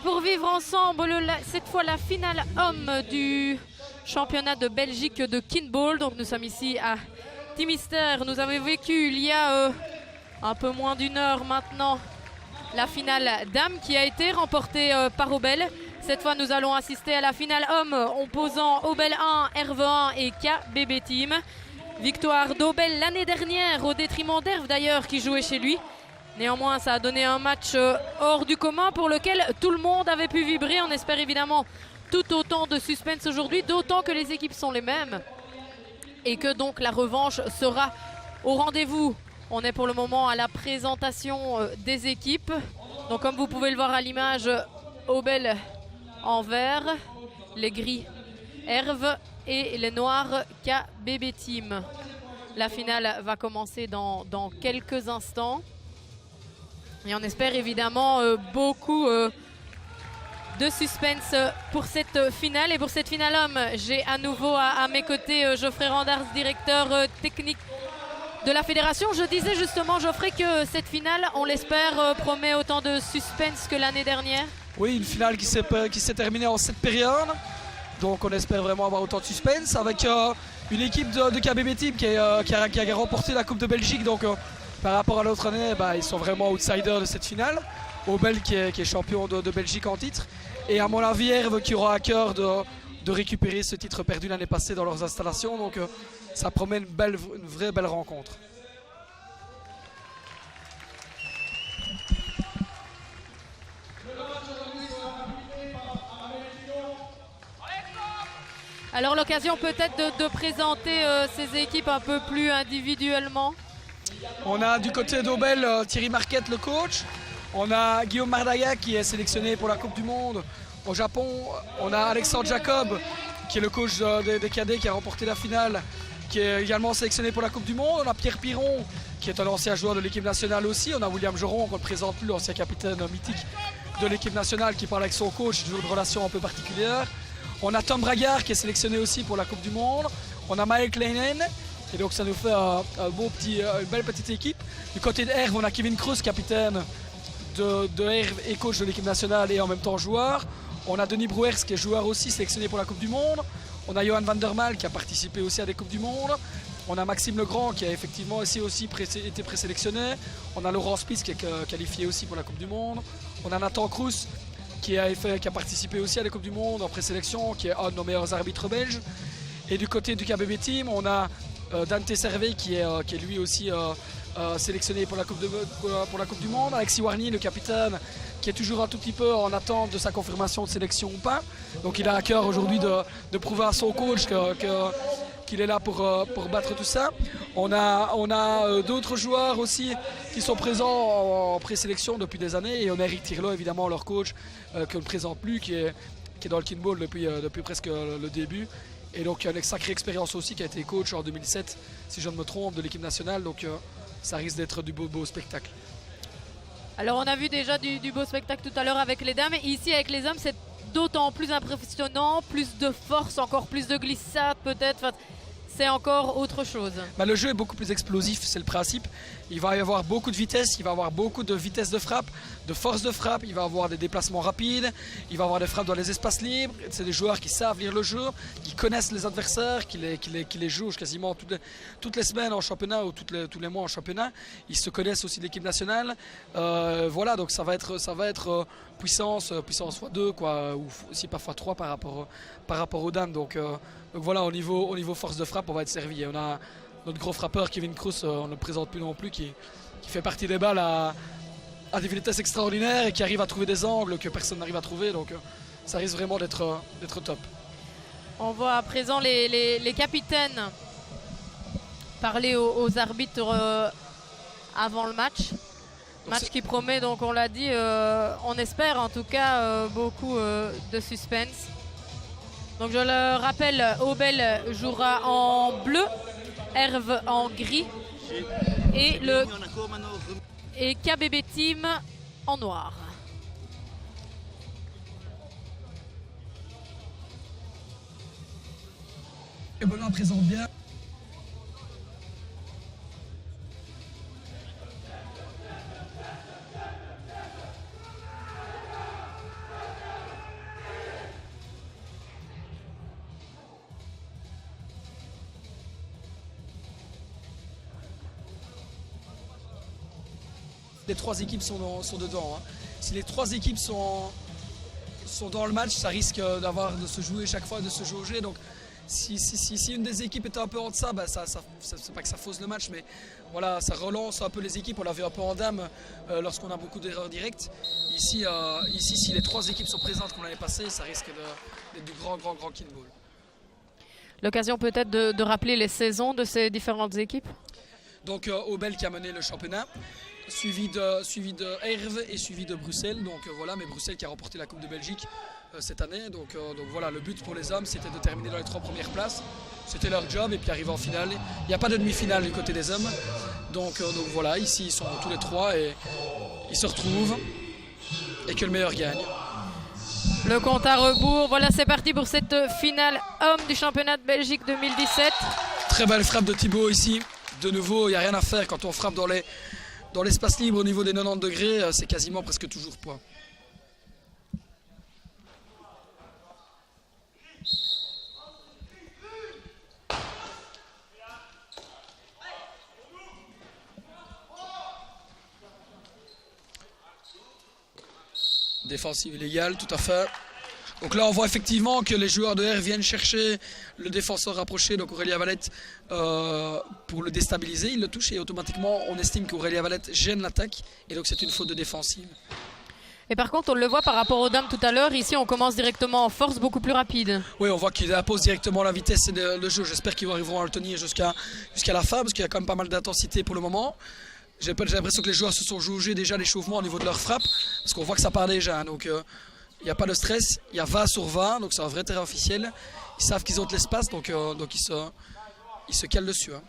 Pour vivre ensemble cette fois la finale homme du championnat de Belgique de Kinball. Donc nous sommes ici à Timister. Nous avons vécu il y a un peu moins d'une heure maintenant la finale dame qui a été remportée par Obel. Cette fois nous allons assister à la finale homme opposant Obel 1, Herve 1 et KBB Team. Victoire d'Obel l'année dernière au détriment d'Herve d'ailleurs qui jouait chez lui. Néanmoins, ça a donné un match hors du commun pour lequel tout le monde avait pu vibrer. On espère évidemment tout autant de suspense aujourd'hui, d'autant que les équipes sont les mêmes et que donc la revanche sera au rendez-vous. On est pour le moment à la présentation des équipes. Donc comme vous pouvez le voir à l'image, Obel en vert, les gris Herve et les noirs KBB Team. La finale va commencer dans quelques instants. Et on espère évidemment beaucoup de suspense pour cette finale. Et pour cette finale homme, j'ai à nouveau à mes côtés Geoffrey Randars, directeur technique de la fédération. Je disais justement, Geoffrey, que cette finale, on l'espère, promet autant de suspense que l'année dernière. Oui, une finale qui s'est terminée en 7 périodes. Donc on espère vraiment avoir autant de suspense avec une équipe de KBB Team qui a remporté la Coupe de Belgique. Donc par rapport à l'autre année, ils sont vraiment outsiders de cette finale. Obel qui est champion de Belgique en titre. Et à mon avis, Herve qui aura à cœur de récupérer ce titre perdu l'année passée dans leurs installations. Donc ça promet une vraie belle rencontre. Alors l'occasion peut-être de présenter ces équipes un peu plus individuellement. On a du côté d'Obel Thierry Marquette, le coach. On a Guillaume Mardaga qui est sélectionné pour la Coupe du Monde au Japon. On a Alexandre Jacob qui est le coach des cadets qui a remporté la finale, qui est également sélectionné pour la Coupe du Monde. On a Pierre Piron qui est un ancien joueur de l'équipe nationale aussi. On a William Joron qu'on ne présente plus, l'ancien capitaine mythique de l'équipe nationale qui parle avec son coach, toujours de relations un peu particulières. On a Tom Bragard qui est sélectionné aussi pour la Coupe du Monde. On a Mike Leinen. Et donc ça nous fait une belle petite équipe. Du côté de Herve, on a Kevin Cruz, capitaine de Herve et coach de l'équipe nationale et en même temps joueur. On a Denis Brouwers qui est joueur aussi, sélectionné pour la Coupe du Monde. On a Johan van der Mal qui a participé aussi à des Coupes du Monde. On a Maxime Legrand qui a effectivement aussi été présélectionné. On a Laurent Spitz qui est qualifié aussi pour la Coupe du Monde. On a Nathan Cruz qui a participé aussi à des Coupes du Monde en présélection, qui est un de nos meilleurs arbitres belges. Et du côté du KBB Team, on a Dante Servet qui est lui aussi sélectionné pour la Coupe du Monde. Alexis Warny, le capitaine, qui est toujours un tout petit peu en attente de sa confirmation de sélection ou pas. Donc il a à cœur aujourd'hui de prouver à son coach qu'il est là pour battre tout ça. On a d'autres joueurs aussi qui sont présents en présélection depuis des années. Et on a Eric Tirlo, évidemment, leur coach, qu'on ne présente plus, qui est dans le Kinball depuis presque le début. Et donc une sacrée expérience aussi, qui a été coach en 2007, si je ne me trompe, de l'équipe nationale. Donc ça risque d'être du beau spectacle. Alors on a vu déjà du beau spectacle tout à l'heure avec les dames. Et ici avec les hommes, c'est d'autant plus impressionnant, plus de force, encore plus de glissade peut-être. Enfin, c'est encore autre chose. Le jeu est beaucoup plus explosif, c'est le principe. Il va y avoir beaucoup de vitesse, il va y avoir beaucoup de vitesse de frappe, de force de frappe, il va y avoir des déplacements rapides, il va y avoir des frappes dans les espaces libres. C'est des joueurs qui savent lire le jeu, qui connaissent les adversaires, qui les jouent quasiment toutes les semaines en championnat ou tous les mois en championnat. Ils se connaissent aussi de l'équipe nationale. Voilà, donc ça va être puissance x2, quoi, ou aussi parfois 3 par rapport aux dames. Donc voilà, au niveau force de frappe, on va être servi. On a notre gros frappeur Kevin Cruz, on ne le présente plus non plus, qui fait partie des balles à des vitesses extraordinaires et qui arrive à trouver des angles que personne n'arrive à trouver. Donc ça risque vraiment d'être top. On voit à présent les capitaines parler aux arbitres avant le match. Match qui promet, donc on l'a dit, on espère en tout cas beaucoup de suspense. Donc je le rappelle, Obel jouera en bleu, Herve en gris et KBB Team en noir. Et Belin présente bien. Les trois équipes sont dedans. Hein. Si les trois équipes sont dans le match, ça risque de se jouer chaque fois, de se jauger. Donc si une des équipes est un peu en deçà, bah, c'est pas que ça fausse le match, mais voilà, ça relance un peu les équipes. On l'a vu un peu en dames lorsqu'on a beaucoup d'erreurs directes. Ici, si les trois équipes sont présentes comme l'année passée, ça risque d'être du grand kinball. L'occasion peut-être de rappeler les saisons de ces différentes équipes. Donc Obel qui a mené le championnat, suivi de Herve et suivi de Bruxelles. Donc voilà, mais Bruxelles qui a remporté la Coupe de Belgique cette année. Donc voilà, le but pour les hommes, c'était de terminer dans les 3 premières places. C'était leur job et puis arriver en finale. Il n'y a pas de demi-finale du côté des hommes. Donc voilà, ici ils sont tous les 3 et ils se retrouvent et que le meilleur gagne. Le compte à rebours, voilà, c'est parti pour cette finale homme du championnat de Belgique 2017. Très belle frappe de Thibaut ici. De nouveau, il n'y a rien à faire quand on frappe dans l'espace libre au niveau des 90 degrés, c'est quasiment presque toujours point. Défensive illégale, tout à fait. Donc là, on voit effectivement que les joueurs de R viennent chercher le défenseur rapproché, donc Aurélien Valette, pour le déstabiliser. Il le touche et automatiquement, on estime qu'Aurélien Valette gêne l'attaque. Et donc, c'est une faute de défensive. Et par contre, on le voit par rapport aux dames tout à l'heure. Ici, on commence directement en force, beaucoup plus rapide. Oui, on voit qu'il impose directement la vitesse et le jeu. J'espère qu'ils arriveront à le tenir jusqu'à la fin, parce qu'il y a quand même pas mal d'intensité pour le moment. J'ai l'impression que les joueurs se sont jaugés déjà l'échauffement au niveau de leur frappe, parce qu'on voit que ça part déjà. Hein, donc, il n'y a pas de stress, il y a 20 sur 20, donc c'est un vrai terrain officiel. Ils savent qu'ils ont de l'espace, donc ils se calent dessus. Hein.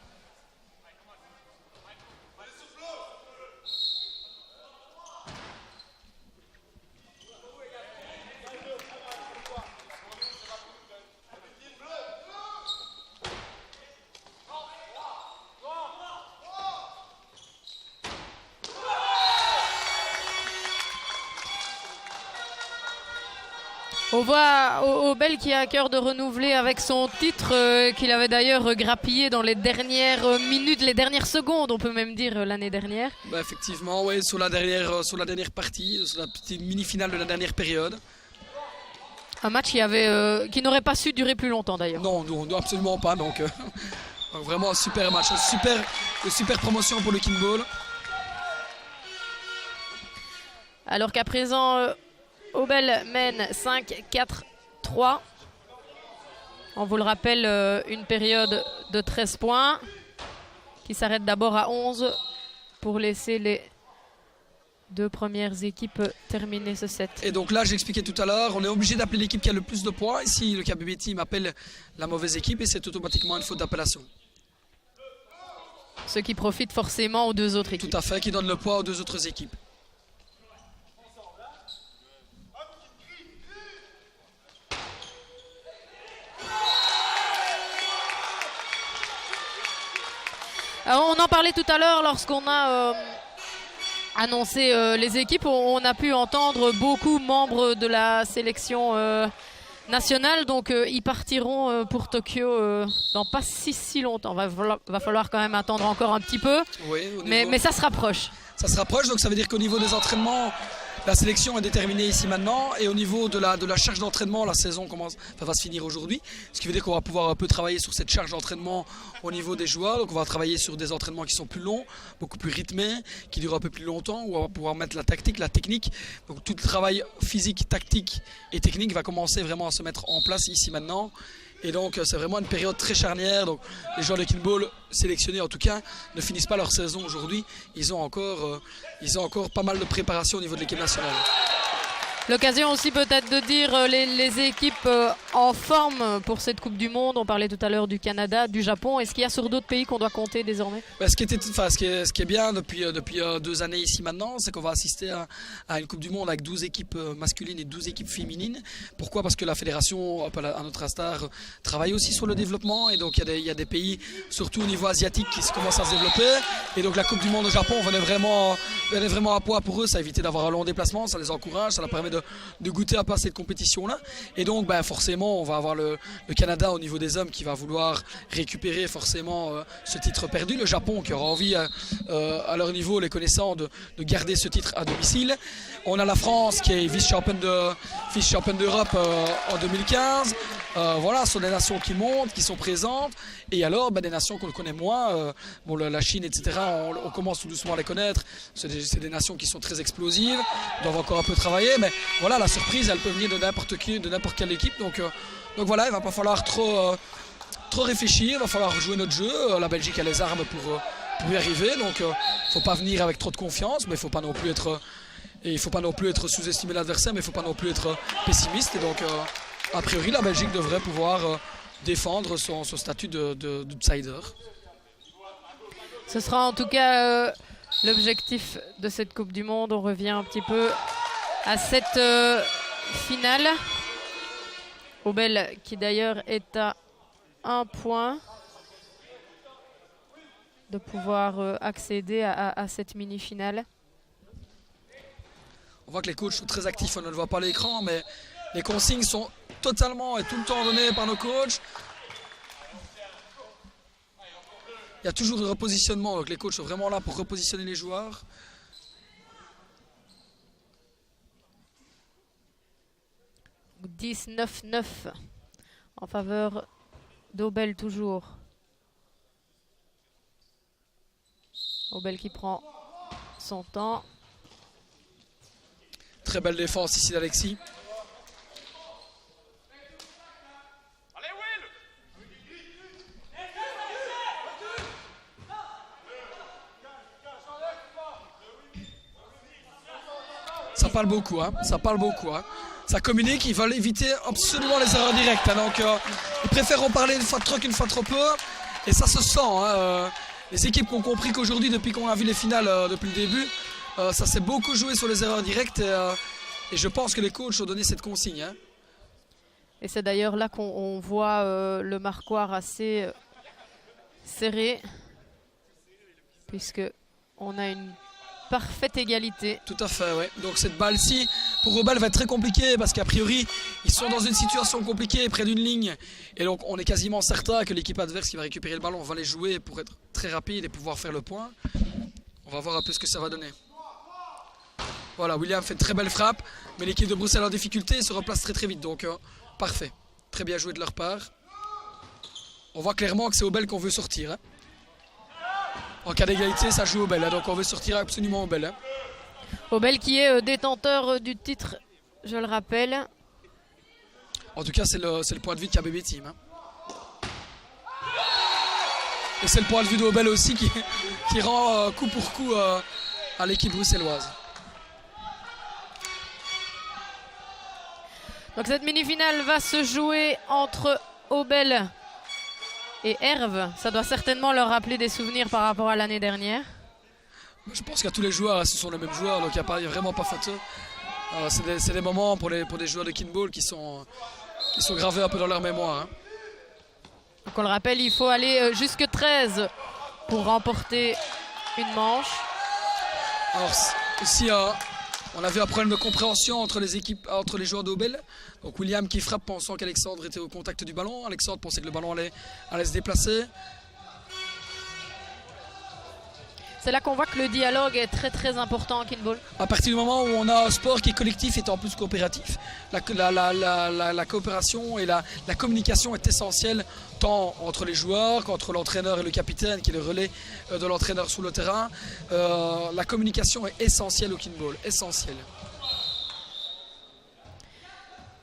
On voit Obel qui a à cœur de renouveler avec son titre qu'il avait d'ailleurs grappillé dans les dernières minutes, les dernières secondes, on peut même dire l'année dernière. Bah effectivement, oui, sur la dernière partie, sur la petite mini-finale de la dernière période. Un match qui n'aurait pas su durer plus longtemps d'ailleurs. Non, absolument pas. Donc vraiment un super match, une super promotion pour le kinball. Alors qu'à présent, Obel mène 5-4-3. On vous le rappelle, une période de 13 points qui s'arrête d'abord à 11 pour laisser les deux premières équipes terminer ce set. Et donc là, j'expliquais tout à l'heure, on est obligé d'appeler l'équipe qui a le plus de points. Ici, le KBB Team appelle la mauvaise équipe et c'est automatiquement une faute d'appellation. Ce qui profite forcément aux deux autres équipes. Tout à fait, qui donne le poids aux deux autres équipes. Alors, on en parlait tout à l'heure lorsqu'on a annoncé les équipes. On a pu entendre beaucoup de membres de la sélection nationale. Donc ils partiront pour Tokyo dans pas si longtemps. Va falloir quand même attendre encore un petit peu. Oui, mais ça se rapproche. Ça se rapproche, donc ça veut dire qu'au niveau des entraînements, la sélection est déterminée ici maintenant. Et au niveau de la charge d'entraînement, la saison va se finir aujourd'hui. Ce qui veut dire qu'on va pouvoir un peu travailler sur cette charge d'entraînement au niveau des joueurs. Donc on va travailler sur des entraînements qui sont plus longs, beaucoup plus rythmés, qui durent un peu plus longtemps, où on va pouvoir mettre la tactique, la technique. Donc tout le travail physique, tactique et technique va commencer vraiment à se mettre en place ici maintenant. Et donc c'est vraiment une période très charnière. Donc les joueurs de kinball sélectionnés en tout cas ne finissent pas leur saison aujourd'hui. Ils ont encore pas mal de préparation au niveau de l'équipe nationale. L'occasion aussi peut-être de dire les équipes en forme pour cette Coupe du Monde. On parlait tout à l'heure du Canada, du Japon. Est-ce qu'il y a sur d'autres pays qu'on doit compter désormais? Ce qui est bien depuis 2 années ici maintenant, c'est qu'on va assister à une Coupe du Monde avec 12 équipes masculines et 12 équipes féminines. Pourquoi? Parce que la fédération, à notre instar, travaille aussi sur le développement. Et donc il y a des pays, surtout au niveau asiatique, qui commencent à se développer. Et donc la Coupe du Monde au Japon venait vraiment à poids pour eux. Ça évitait d'avoir un long déplacement, ça les encourage, ça leur permet de goûter un peu à cette compétition-là. Et donc forcément, on va avoir le Canada au niveau des hommes qui va vouloir récupérer forcément ce titre perdu. Le Japon qui aura envie, à leur niveau, les connaissants, de garder ce titre à domicile. On a la France qui est vice-championne d'Europe en 2015. Voilà, ce sont des nations qui montent, qui sont présentes. Et alors, des nations qu'on connaît moins, la Chine, etc., on commence tout doucement à les connaître. C'est des nations qui sont très explosives, doivent encore un peu travailler. Mais voilà, la surprise, elle peut venir de n'importe quelle équipe. Donc voilà, il ne va pas falloir trop réfléchir, il va falloir jouer notre jeu. La Belgique a les armes pour y arriver. Donc il ne faut pas venir avec trop de confiance, mais il ne faut pas non plus être sous-estimer l'adversaire, mais il ne faut pas non plus être pessimiste. Et donc, a priori, la Belgique devrait pouvoir défendre son statut d'outsider. Ce sera en tout cas l'objectif de cette Coupe du Monde. On revient un petit peu à cette finale. Aubel qui d'ailleurs est à 1 point de pouvoir accéder à cette mini-finale. On voit que les coachs sont très actifs, on ne le voit pas à l'écran, mais les consignes sont totalement et tout le temps données par nos coachs. Il y a toujours un repositionnement, donc les coachs sont vraiment là pour repositionner les joueurs. « 19-9 en faveur d'Aubel toujours. Aubel qui prend son temps. Très belle défense ici d'Alexis. Ça parle beaucoup, hein. Ça parle beaucoup, hein. Ça communique, ils veulent éviter absolument les erreurs directes. Hein. Donc ils préfèrent en parler une fois trop qu'une fois trop peu. Et ça se sent. Hein. Les équipes qui ont compris qu'aujourd'hui, depuis qu'on a vu les finales depuis le début, ça s'est beaucoup joué sur les erreurs directes. Et je pense que les coachs ont donné cette consigne. Hein. Et c'est d'ailleurs là qu'on voit le marquoir assez serré. Puisque on a une parfaite égalité. Tout à fait, oui. Donc cette balle-ci, pour Aubel, va être très compliquée parce qu'a priori, ils sont dans une situation compliquée près d'une ligne. Et donc on est quasiment certain que l'équipe adverse qui va récupérer le ballon va les jouer pour être très rapide et pouvoir faire le point. On va voir un peu ce que ça va donner. Voilà, William fait une très belle frappe, mais l'équipe de Bruxelles en difficulté se replace très très vite. Donc parfait. Très bien joué de leur part. On voit clairement que c'est Aubel qu'on veut sortir. Hein. En cas d'égalité, ça joue Aubel, hein, donc on veut sortir absolument Aubel. Hein. Aubel qui est détenteur du titre, je le rappelle. En tout cas, c'est le point de vue de KBB Team. Hein. Et c'est le point de vue d'Aubel aussi qui rend coup pour coup à l'équipe bruxelloise. Donc cette mini-finale va se jouer entre Aubel et Herve. Ça doit certainement leur rappeler des souvenirs par rapport à l'année dernière. Je pense qu'à tous les joueurs, ce sont les mêmes joueurs, donc il n'y a vraiment pas photo. C'est des moments pour des joueurs de Kinball qui sont gravés un peu dans leur mémoire. Hein. Donc on le rappelle, il faut aller jusque 13 pour remporter une manche. Alors ici, on avait un problème de compréhension entre les joueurs d'Aubel. Donc William qui frappe pensant qu'Alexandre était au contact du ballon. Alexandre pensait que le ballon allait se déplacer. C'est là qu'on voit que le dialogue est très très important en Kinball. À partir du moment où on a un sport qui est collectif et en plus coopératif, la coopération et la communication est essentielle tant entre les joueurs qu'entre l'entraîneur et le capitaine qui est le relais de l'entraîneur sur le terrain. La communication est essentielle au Kinball, essentielle.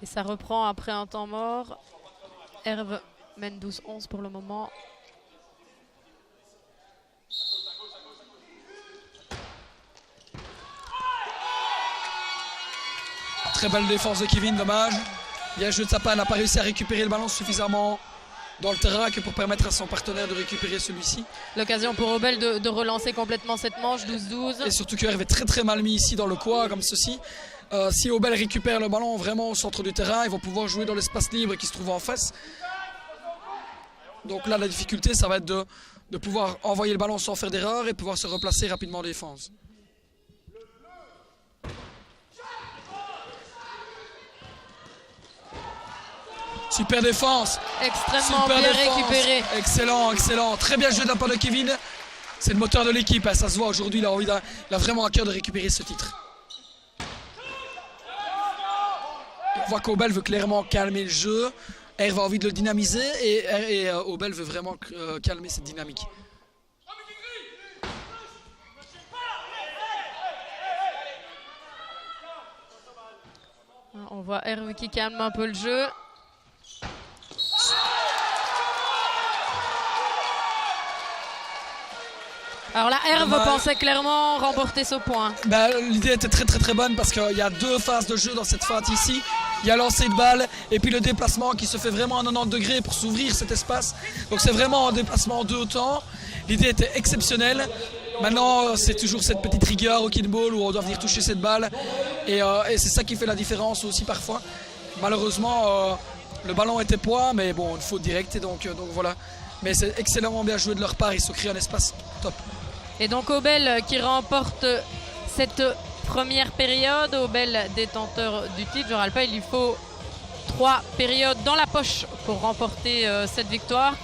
Et ça reprend après un temps mort. Herve mène 12-11 pour le moment. Très belle défense de Kevin, dommage. Bien joué de sa part, n'a pas réussi à récupérer le ballon suffisamment dans le terrain que pour permettre à son partenaire de récupérer celui-ci. L'occasion pour Obel de relancer complètement cette manche, 12-12. Et surtout que Herve est très très mal mis ici dans le coin comme ceci. Si Obel récupère le ballon vraiment au centre du terrain, ils vont pouvoir jouer dans l'espace libre qui se trouve en face. Donc là la difficulté ça va être de pouvoir envoyer le ballon sans faire d'erreur et pouvoir se replacer rapidement en défense. Super défense. Extrêmement Super bien défense. récupéré. Excellent, excellent. Très bien joué de la part de Kevin. C'est le moteur de l'équipe, hein, ça se voit aujourd'hui. Il a vraiment à cœur de récupérer ce titre. On voit qu'Obel veut clairement calmer le jeu. Herve a envie de le dynamiser et Obel veut vraiment calmer cette dynamique. On voit Herve qui calme un peu le jeu. Alors là, Herve pensait clairement remporter ce point. L'idée était très bonne parce qu'il y a deux phases de jeu dans cette feinte ici. Il y a lancer de balle et puis le déplacement qui se fait vraiment à 90 degrés pour s'ouvrir cet espace. Donc c'est vraiment un déplacement en deux temps. L'idée était exceptionnelle. Maintenant, c'est toujours cette petite rigueur au kickball où on doit venir toucher cette balle. Et c'est ça qui fait la différence aussi parfois. Malheureusement, le ballon était point, mais bon, une faute directe. Et donc voilà. Mais c'est excellemment bien joué de leur part. Ils se créent un espace top. Et donc Obel qui remporte cette première période. Obel détenteur du titre. Je rappelle, il lui faut 3 périodes dans la poche pour remporter cette victoire.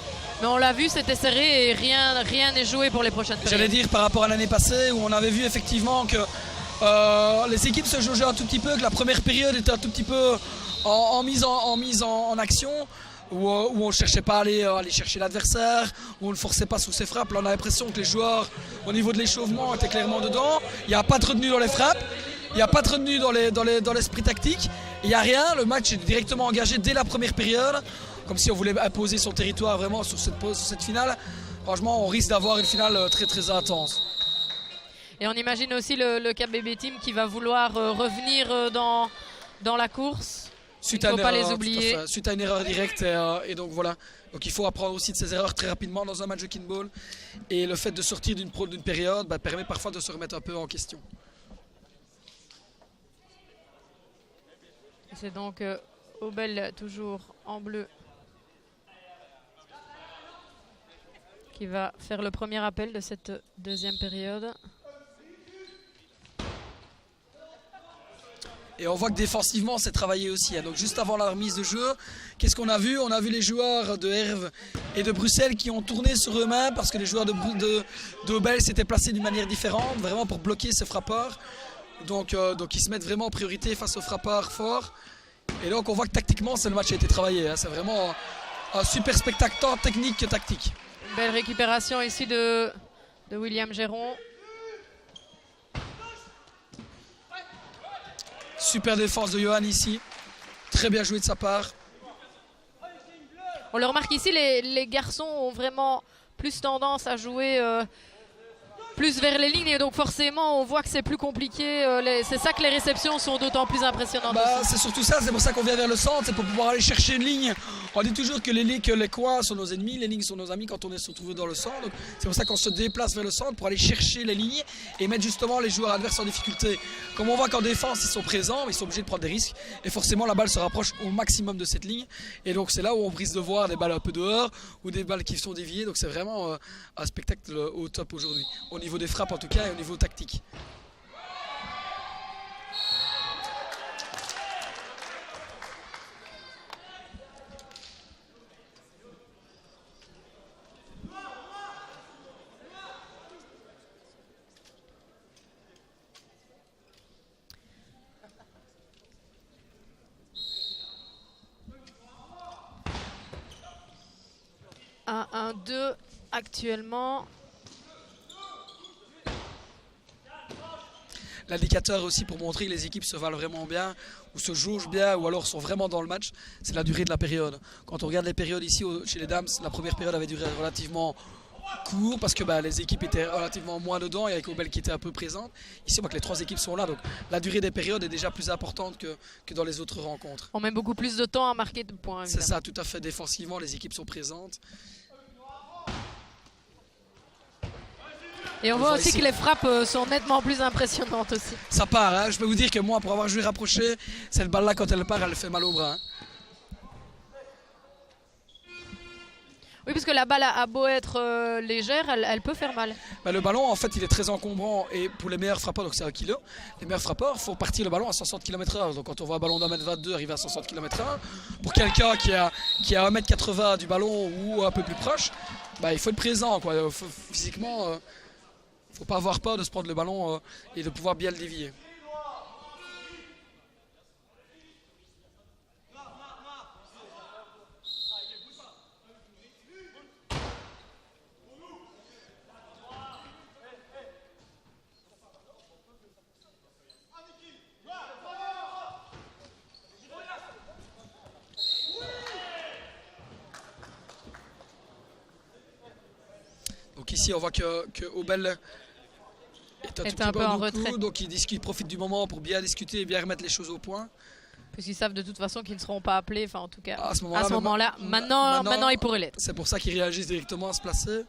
Mais on l'a vu, c'était serré et rien n'est joué pour les prochaines périodes. J'allais dire par rapport à l'année passée où on avait vu effectivement que les équipes se jaugeaient un tout petit peu, que la première période était un tout petit peu en mise en action. Où on ne cherchait pas à aller chercher l'adversaire, où on ne forçait pas sous ses frappes. Là, on a l'impression que les joueurs, au niveau de l'échauffement, étaient clairement dedans. Il n'y a pas de retenue dans les frappes, il n'y a pas de retenue dans l'esprit tactique. Il n'y a rien, le match est directement engagé dès la première période, comme si on voulait imposer son territoire vraiment sur cette finale. Franchement, on risque d'avoir une finale très intense. Et on imagine aussi le KBB Team qui va vouloir revenir dans la course. Il ne faut pas les oublier. Suite à une erreur directe et donc voilà. Donc il faut apprendre aussi de ses erreurs très rapidement dans un match de kickball. Et le fait de sortir d'une période permet parfois de se remettre un peu en question. C'est donc Obel toujours en bleu qui va faire le premier appel de cette deuxième période. Et on voit que défensivement, c'est travaillé aussi. Donc juste avant la remise de jeu, qu'est-ce qu'on a vu? On a vu les joueurs de Herve et de Bruxelles qui ont tourné sur eux-mêmes parce que les joueurs d'Obel s'étaient placés d'une manière différente, vraiment pour bloquer ces frappeurs. Donc ils se mettent vraiment en priorité face aux frappeurs forts. Et donc on voit que tactiquement, le match a été travaillé. C'est vraiment un super spectacle, tant technique que tactique. Une belle récupération ici de William Géron. Super défense de Johan ici. Très bien joué de sa part. On le remarque ici, les garçons ont vraiment plus tendance à jouer plus vers les lignes. Et donc forcément, on voit que c'est plus compliqué. C'est ça que les réceptions sont d'autant plus impressionnantes. C'est surtout ça, c'est pour ça qu'on vient vers le centre. C'est pour pouvoir aller chercher une ligne. On dit toujours que les coins sont nos ennemis, les lignes sont nos amis quand on se retrouve dans le centre. C'est pour ça qu'on se déplace vers le centre pour aller chercher les lignes et mettre justement les joueurs adverses en difficulté. Comme on voit qu'en défense, ils sont présents, mais ils sont obligés de prendre des risques. Et forcément, la balle se rapproche au maximum de cette ligne. Et donc c'est là où on risque de voir des balles un peu dehors ou des balles qui sont déviées. Donc c'est vraiment un spectacle au top aujourd'hui. Au niveau des frappes en tout cas et au niveau tactique. Un 1-2 actuellement. L'indicateur aussi pour montrer que les équipes se valent vraiment bien ou se jaugent bien ou alors sont vraiment dans le match, c'est la durée de la période. Quand on regarde les périodes ici chez les dames, la première période avait duré relativement court parce que les équipes étaient relativement moins dedans et avec Obel qui était un peu présente. Ici on voit que les 3 équipes sont là, donc la durée des périodes est déjà plus importante que dans les autres rencontres. On met beaucoup plus de temps à marquer de points. C'est ça, tout à fait. Défensivement, les équipes sont présentes. Et on voit aussi que les frappes sont nettement plus impressionnantes aussi. Ça part, hein. Je peux vous dire que moi, pour avoir joué rapproché, cette balle-là, quand elle part, elle fait mal au bras. Hein. Oui, parce que la balle a beau être légère, elle peut faire mal. Le ballon, en fait, il est très encombrant et pour les meilleurs frappeurs, donc c'est 1 kg, les meilleurs frappeurs font partir le ballon à 160 km/h. Donc quand on voit un ballon d'1m22 arriver à 160 km/h, pour quelqu'un qui a 1m80 du ballon ou un peu plus proche, il faut être présent, quoi. Physiquement, il ne faut pas avoir peur de se prendre le ballon et de pouvoir bien le dévier. Donc ici on voit que Obel est un peu en retrait. Donc il profite du moment pour bien discuter et bien remettre les choses au point. Parce qu'ils savent de toute façon qu'ils ne seront pas appelés, enfin en tout cas à ce moment-là. Maintenant ils pourraient l'être. C'est pour ça qu'ils réagissent directement à se placer.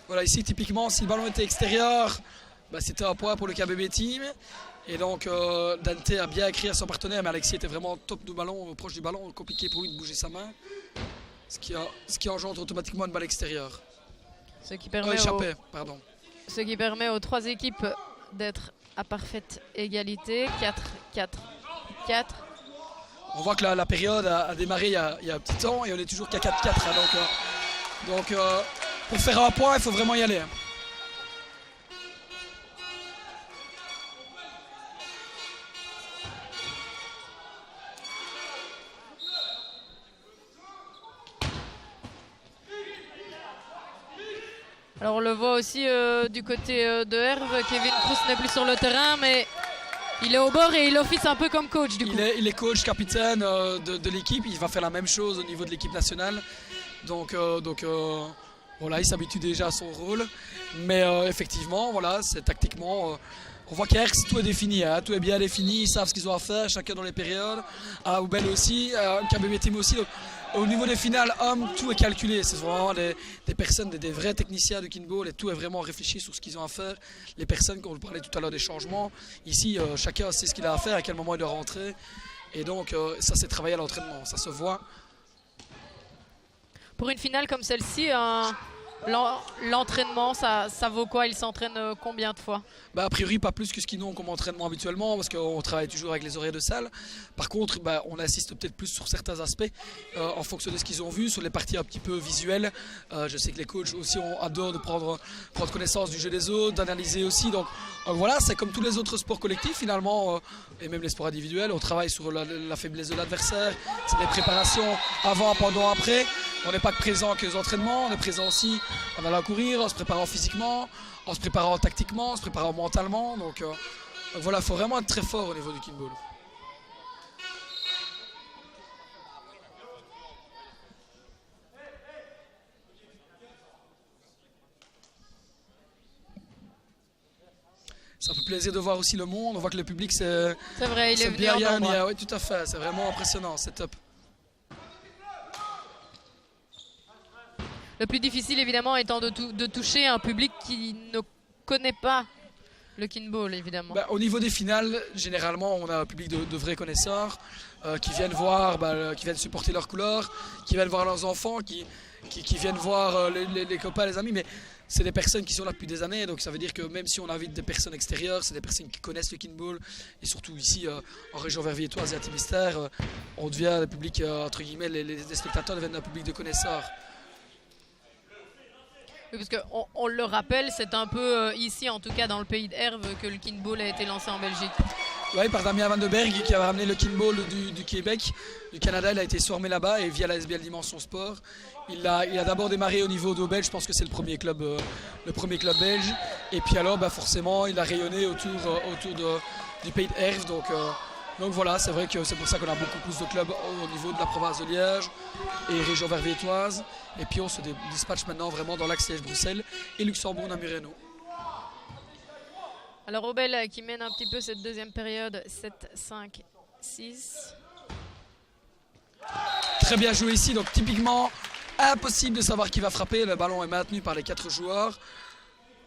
Voilà, ici typiquement si le ballon était extérieur, c'était un point pour le KBB Team. Et donc Dante a bien écrit à son partenaire, mais Alexis était vraiment top du ballon, proche du ballon, compliqué pour lui de bouger sa main. Ce qui engendre automatiquement une balle extérieure. Ce qui permet aux 3 équipes d'être à parfaite égalité. 4-4-4. On voit que la période a démarré il y a un petit temps et on est toujours qu'à 4-4. Hein, donc pour faire un point, il faut vraiment y aller. Hein. Alors on le voit aussi du côté de Herve, Kevin Cruz n'est plus sur le terrain, mais il est au bord et il office un peu comme coach du coup. Il est coach, capitaine de l'équipe, il va faire la même chose au niveau de l'équipe nationale. Donc voilà, il s'habitue déjà à son rôle. Mais effectivement, voilà, c'est tactiquement... on voit qu'à Herx, tout est défini, hein, tout est bien défini, ils savent ce qu'ils ont à faire, chacun dans les périodes. À Obel aussi, à KBB Team aussi. Donc, au niveau des finales hommes, tout est calculé. C'est vraiment des personnes, des vrais techniciens de kinball et tout est vraiment réfléchi sur ce qu'ils ont à faire. Les personnes, quand on parlait tout à l'heure des changements, ici, chacun sait ce qu'il a à faire, à quel moment il doit rentrer. Et donc, ça, c'est travaillé à l'entraînement, ça se voit. Pour une finale comme celle-ci, l'entraînement, ça vaut quoi? Ils s'entraînent combien de fois? A priori, pas plus que ce qu'ils ont comme entraînement habituellement, parce qu'on travaille toujours avec les horaires de salle. Par contre, on insiste peut-être plus sur certains aspects, en fonction de ce qu'ils ont vu, sur les parties un petit peu visuelles. Je sais que les coachs aussi ont adorent de prendre connaissance du jeu des autres, d'analyser aussi. Donc voilà, c'est comme tous les autres sports collectifs finalement, et même les sports individuels. On travaille sur la faiblesse de l'adversaire, c'est des préparations avant, pendant, après. On n'est pas que présent que les entraînements, on est présent aussi en allant courir, en se préparant physiquement, en se préparant tactiquement, en se préparant mentalement. Donc voilà, il faut vraiment être très fort au niveau du kinball. Ça fait plaisir de voir aussi le monde, on voit que le public c'est vrai, il est bien venu en nombre. Oui, tout à fait, c'est vraiment impressionnant, c'est top. Le plus difficile évidemment étant de toucher un public qui ne connaît pas le kinball évidemment. Au niveau des finales, généralement on a un public de vrais connaisseurs qui viennent voir, qui viennent supporter leurs couleurs, qui viennent voir leurs enfants, qui viennent voir les copains, les amis, mais c'est des personnes qui sont là depuis des années, donc ça veut dire que même si on invite des personnes extérieures, c'est des personnes qui connaissent le kinball, et surtout ici en région verviétoise et à Timistère, on devient un public, entre guillemets, les spectateurs deviennent un public de connaisseurs. Oui, parce qu'on le rappelle, c'est un peu ici, en tout cas dans le pays d'Herve, que le kinball a été lancé en Belgique. Oui, par Damien Van de Berg qui a ramené le kinball du Québec, du Canada. Il a été formé là-bas et via la SBL Dimension Sport. Il a d'abord démarré au niveau d'Obel, je pense que c'est le premier club belge. Et puis alors forcément il a rayonné autour du pays de Herve. Donc voilà, c'est vrai que c'est pour ça qu'on a beaucoup plus de clubs au niveau de la province de Liège et région verviétoise. Et puis on se dispatche maintenant vraiment dans l'axe Liège-Bruxelles et Luxembourg-Namureno. Alors Obel qui mène un petit peu cette deuxième période, 7-5-6. Très bien joué ici, donc typiquement impossible de savoir qui va frapper. Le ballon est maintenu par les 4 joueurs.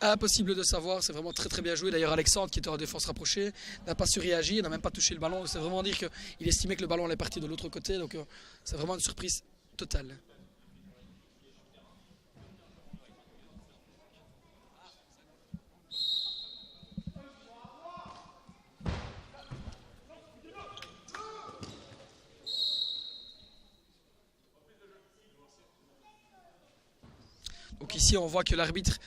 Impossible de savoir, c'est vraiment très bien joué. D'ailleurs Alexandre qui était en défense rapprochée n'a pas su réagir, n'a même pas touché le ballon. C'est vraiment dire qu'il estimait que le ballon allait partir de l'autre côté. Donc c'est vraiment une surprise totale. Donc ici on voit que l'arbitre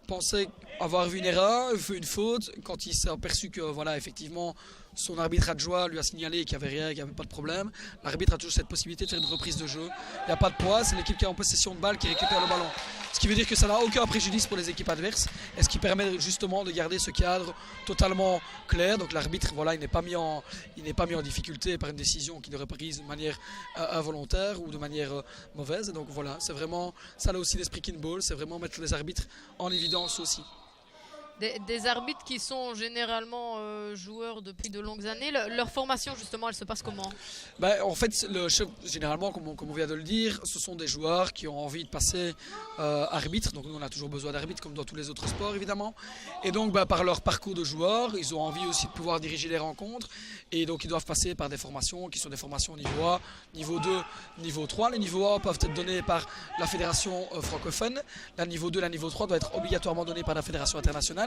pensait avoir vu une erreur, une faute, quand il s'est aperçu que voilà, effectivement son arbitre adjoint lui a signalé qu'il n'y avait rien, qu'il n'y avait pas de problème. L'arbitre a toujours cette possibilité de faire une reprise de jeu. Il n'y a pas de poids, c'est l'équipe qui est en possession de balle qui récupère le ballon. Ce qui veut dire que ça n'a aucun préjudice pour les équipes adverses et ce qui permet justement de garder ce cadre totalement clair. Donc l'arbitre, voilà, il n'est pas mis en difficulté par une décision qu'il aurait prise de manière involontaire ou de manière mauvaise. Et donc voilà, c'est vraiment ça là aussi l'esprit Kinball, c'est vraiment mettre les arbitres en évidence aussi. Des arbitres qui sont généralement joueurs depuis de longues années. Leur formation, justement, elle se passe comment? En fait, généralement, comme on vient de le dire, ce sont des joueurs qui ont envie de passer arbitre. Donc nous, on a toujours besoin d'arbitres, comme dans tous les autres sports, évidemment. Et donc, par leur parcours de joueurs, ils ont envie aussi de pouvoir diriger les rencontres. Et donc, ils doivent passer par des formations qui sont des formations niveau A, niveau 2, niveau 3. Les niveaux A peuvent être donnés par la fédération francophone. La niveau 2, la niveau 3 doit être obligatoirement donnée par la fédération internationale,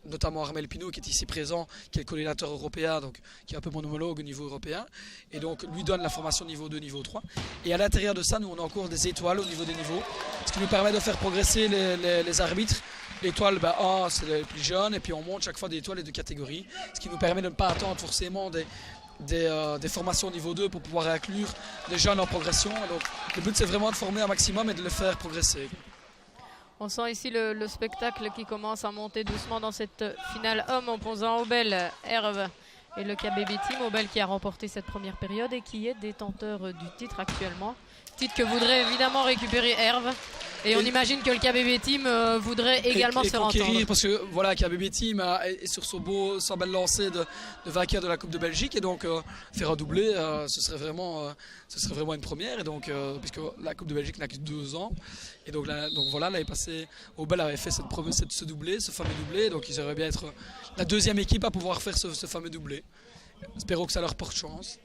notamment Armel Pinot qui est ici présent, qui est le coordinateur européen, donc qui est un peu mon homologue au niveau européen, et donc lui donne la formation niveau 2, niveau 3. Et à l'intérieur de ça, nous on a encore des étoiles au niveau des niveaux, ce qui nous permet de faire progresser les arbitres. L'étoile 1 c'est les plus jeunes, et puis on monte chaque fois des étoiles et de catégories, ce qui nous permet de ne pas attendre forcément des formations niveau 2 pour pouvoir inclure des jeunes en progression. Donc le but c'est vraiment de former un maximum et de les faire progresser. On sent ici le spectacle qui commence à monter doucement dans cette finale homme opposant Obel, Herve et le KBB Team. Obel qui a remporté cette première période et qui est détenteur du titre actuellement. Titre que voudrait évidemment récupérer Herve. Et on imagine que le KBB Team voudrait également se faire entendre. Parce que voilà, KBB Team est sur son bel lancé de vainqueur de la Coupe de Belgique. Et donc faire un doublé, ce serait vraiment une première. Et donc, puisque la Coupe de Belgique n'a que 2 ans. Et donc voilà, l'année passée, Obel avait fait ce doublé, ce fameux doublé. Donc ils auraient bien être la deuxième équipe à pouvoir faire ce fameux doublé. Espérons que ça leur porte chance.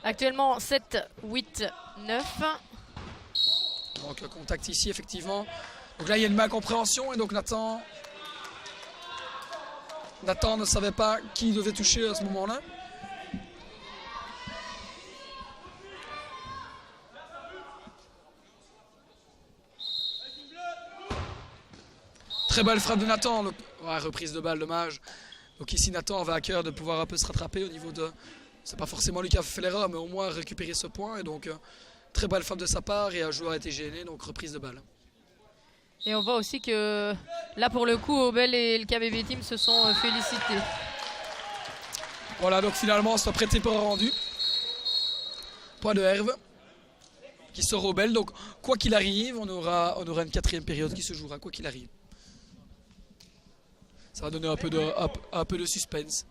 Actuellement 7, 8, 9. Donc le contact ici effectivement. Donc là il y a une incompréhension et donc Nathan ne savait pas qui devait toucher à ce moment-là. Très belle frappe de Nathan. Reprise de balle, dommage. Donc ici Nathan avait à cœur de pouvoir un peu se rattraper au niveau de... C'est pas forcément lui qui a fait l'erreur, mais au moins récupérer ce point. Et donc, très belle frappe de sa part et un joueur a été gêné, donc reprise de balle. Et on voit aussi que là, pour le coup, Obel et le KBB Team se sont félicités. Voilà, donc finalement, on s'est prêté pour un rendu. Point de Herve qui sort Obel. Donc, quoi qu'il arrive, on aura une 4e période qui se jouera, quoi qu'il arrive. Ça va donner un peu de suspense.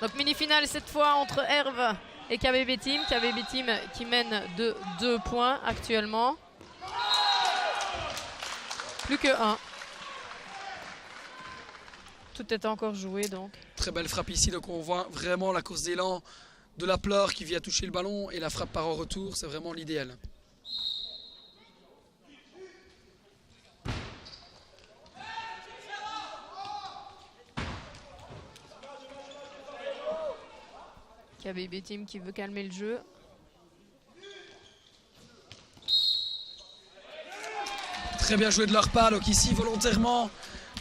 Donc mini-finale cette fois entre Herve et KBB Team. KBB Team qui mène de 2 points actuellement. Plus que 1. Tout est encore joué donc. Très belle frappe ici, donc on voit vraiment la course d'élan de la pleure qui vient toucher le ballon et la frappe par en retour, c'est vraiment l'idéal. KBB Team qui veut calmer le jeu. Très bien joué de leur part. Donc ici, volontairement,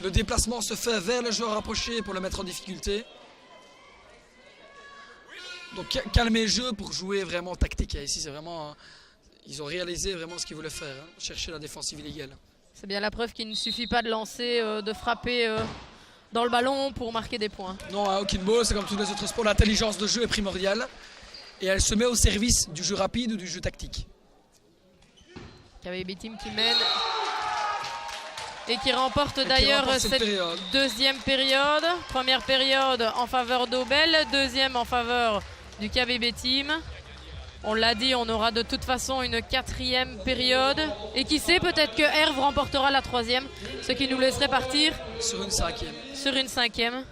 le déplacement se fait vers le joueur rapproché pour le mettre en difficulté. Donc calmer le jeu pour jouer vraiment tactique. Et ici, c'est vraiment, ils ont réalisé vraiment ce qu'ils voulaient faire, hein, chercher la défensive illégale. C'est bien la preuve qu'il ne suffit pas de lancer, de frapper dans le ballon pour marquer des points. Non, à Kinball, c'est comme tous les autres sports, l'intelligence de jeu est primordiale et elle se met au service du jeu rapide ou du jeu tactique. KVB Team qui mène et qui remporte d'ailleurs cette deuxième période. Première période en faveur d'Aubel, deuxième en faveur du KVB Team. On l'a dit, on aura de toute façon une quatrième période. Et qui sait, peut-être que Herve remportera la troisième, ce qui nous laisserait partir sur une cinquième. Sur une cinquième.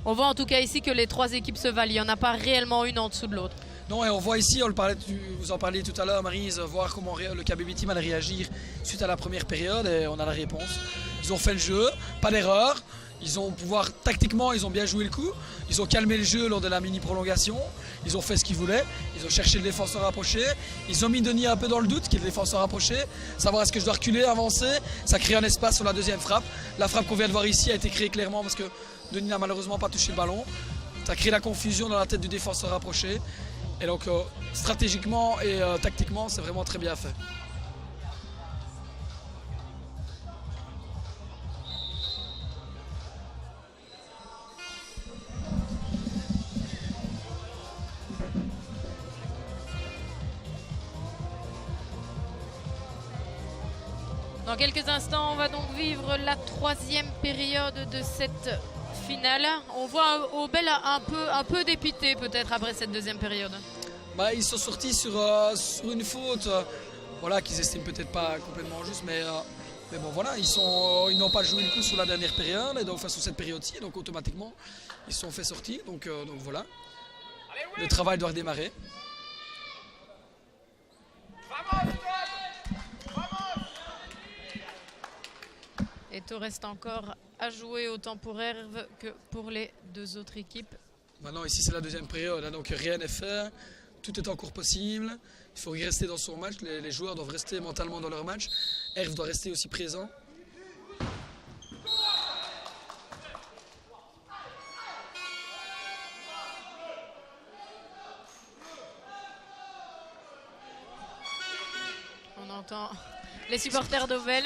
On voit en tout cas ici que les trois équipes se valent. Il n'y en a pas réellement une en dessous de l'autre. Non, et on voit ici, vous en parliez tout à l'heure, Maryse, voir comment le KBB Team allait réagir suite à la première période et on a la réponse. Ils ont fait le jeu, pas d'erreur. Ils ont pouvoir, tactiquement, ils ont bien joué le coup. Ils ont calmé le jeu lors de la mini-prolongation. Ils ont fait ce qu'ils voulaient. Ils ont cherché le défenseur rapproché. Ils ont mis Denis un peu dans le doute, qui est le défenseur rapproché. Savoir est-ce que je dois reculer, avancer. Ça crée un espace sur la deuxième frappe. La frappe qu'on vient de voir ici a été créée clairement parce que Denis n'a malheureusement pas touché le ballon. Ça crée la confusion dans la tête du défenseur rapproché. Et donc, stratégiquement et tactiquement, c'est vraiment très bien fait. Dans quelques instants, on va donc vivre la troisième période de cette finale. On voit Aubel un peu dépité peut-être après cette deuxième période. Bah, ils sont sortis sur une faute voilà, qu'ils estiment peut-être pas complètement juste, mais bon voilà, ils n'ont pas joué le coup sur la dernière période, et donc enfin, sur cette période-ci, donc automatiquement ils se sont fait sortir, donc voilà. Le travail doit redémarrer. Et tout reste encore à jouer autant pour Herve que pour les deux autres équipes. Maintenant ici c'est la deuxième période, hein, donc rien n'est fait, tout est encore possible. Il faut y rester dans son match, les joueurs doivent rester mentalement dans leur match. Herve doit rester aussi présent. On entend les supporters d'Aubel.